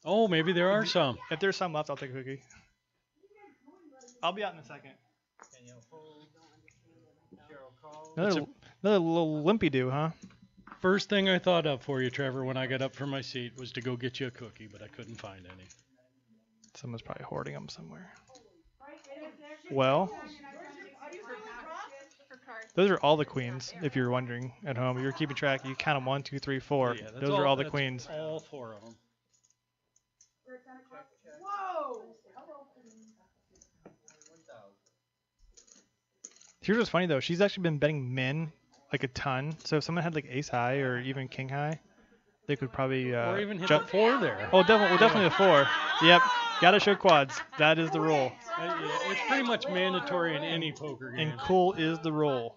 Oh, maybe there are some. If there's some left, I'll take a cookie. I'll be out in a second. Another little limpy do, huh? First thing I thought of for you, Trevor, when I got up from my seat was to go get you a cookie, but I couldn't find any. Someone's probably hoarding them somewhere. Well, those are all the queens, if you're wondering at home. You're keeping track. You count them 1, 2, 3, 4. Yeah, those are all the queens. All 4 of them. Whoa! Here's what's funny though. She's actually been betting min like a ton. So if someone had like ace high or even king high, they could probably or even hit the 4 there. Oh, definitely a 4. Yep. Gotta show quads. That is the rule. Yeah, it's pretty much mandatory in any poker game. And cool is the rule.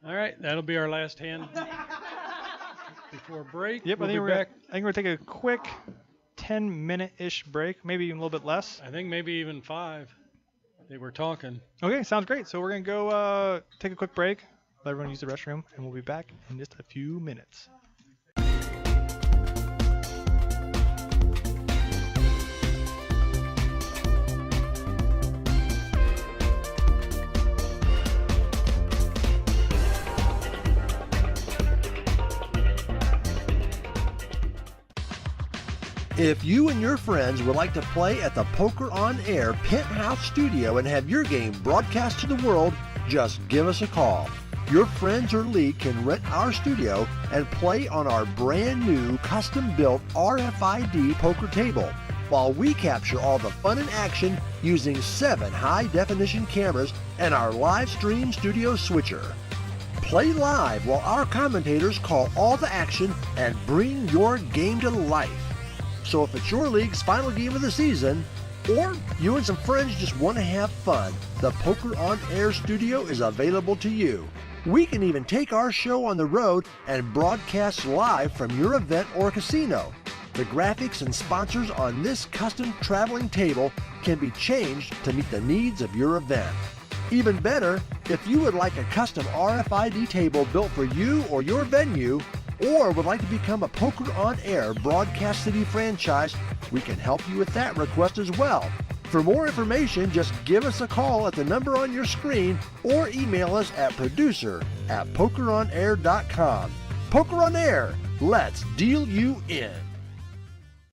All right, that'll be our last hand before break. Yep, we'll I think be back. we're gonna take a quick 10-minute-ish break, maybe even a little bit less. I think maybe even 5. They were talking. Okay, sounds great. So we're gonna go take a quick break, let everyone use the restroom, and we'll be back in just a few minutes. If you and your friends would like to play at the Poker on Air Penthouse Studio and have your game broadcast to the world, just give us a call. Your friends or league can rent our studio and play on our brand new custom-built RFID poker table, while we capture all the fun and action using 7 high-definition cameras and our live stream studio switcher. Play live while our commentators call all the action and bring your game to life. So if it's your league's final game of the season, or you and some friends just want to have fun, the Poker on Air studio is available to you. We can even take our show on the road and broadcast live from your event or casino. The graphics and sponsors on this custom traveling table can be changed to meet the needs of your event. Even better, if you would like a custom RFID table built for you or your venue, or would like to become a Poker on Air Broadcast City franchise, we can help you with that request as well. For more information, just give us a call at the number on your screen or email us at producer@pokeronair.com. Poker on Air, let's deal you in.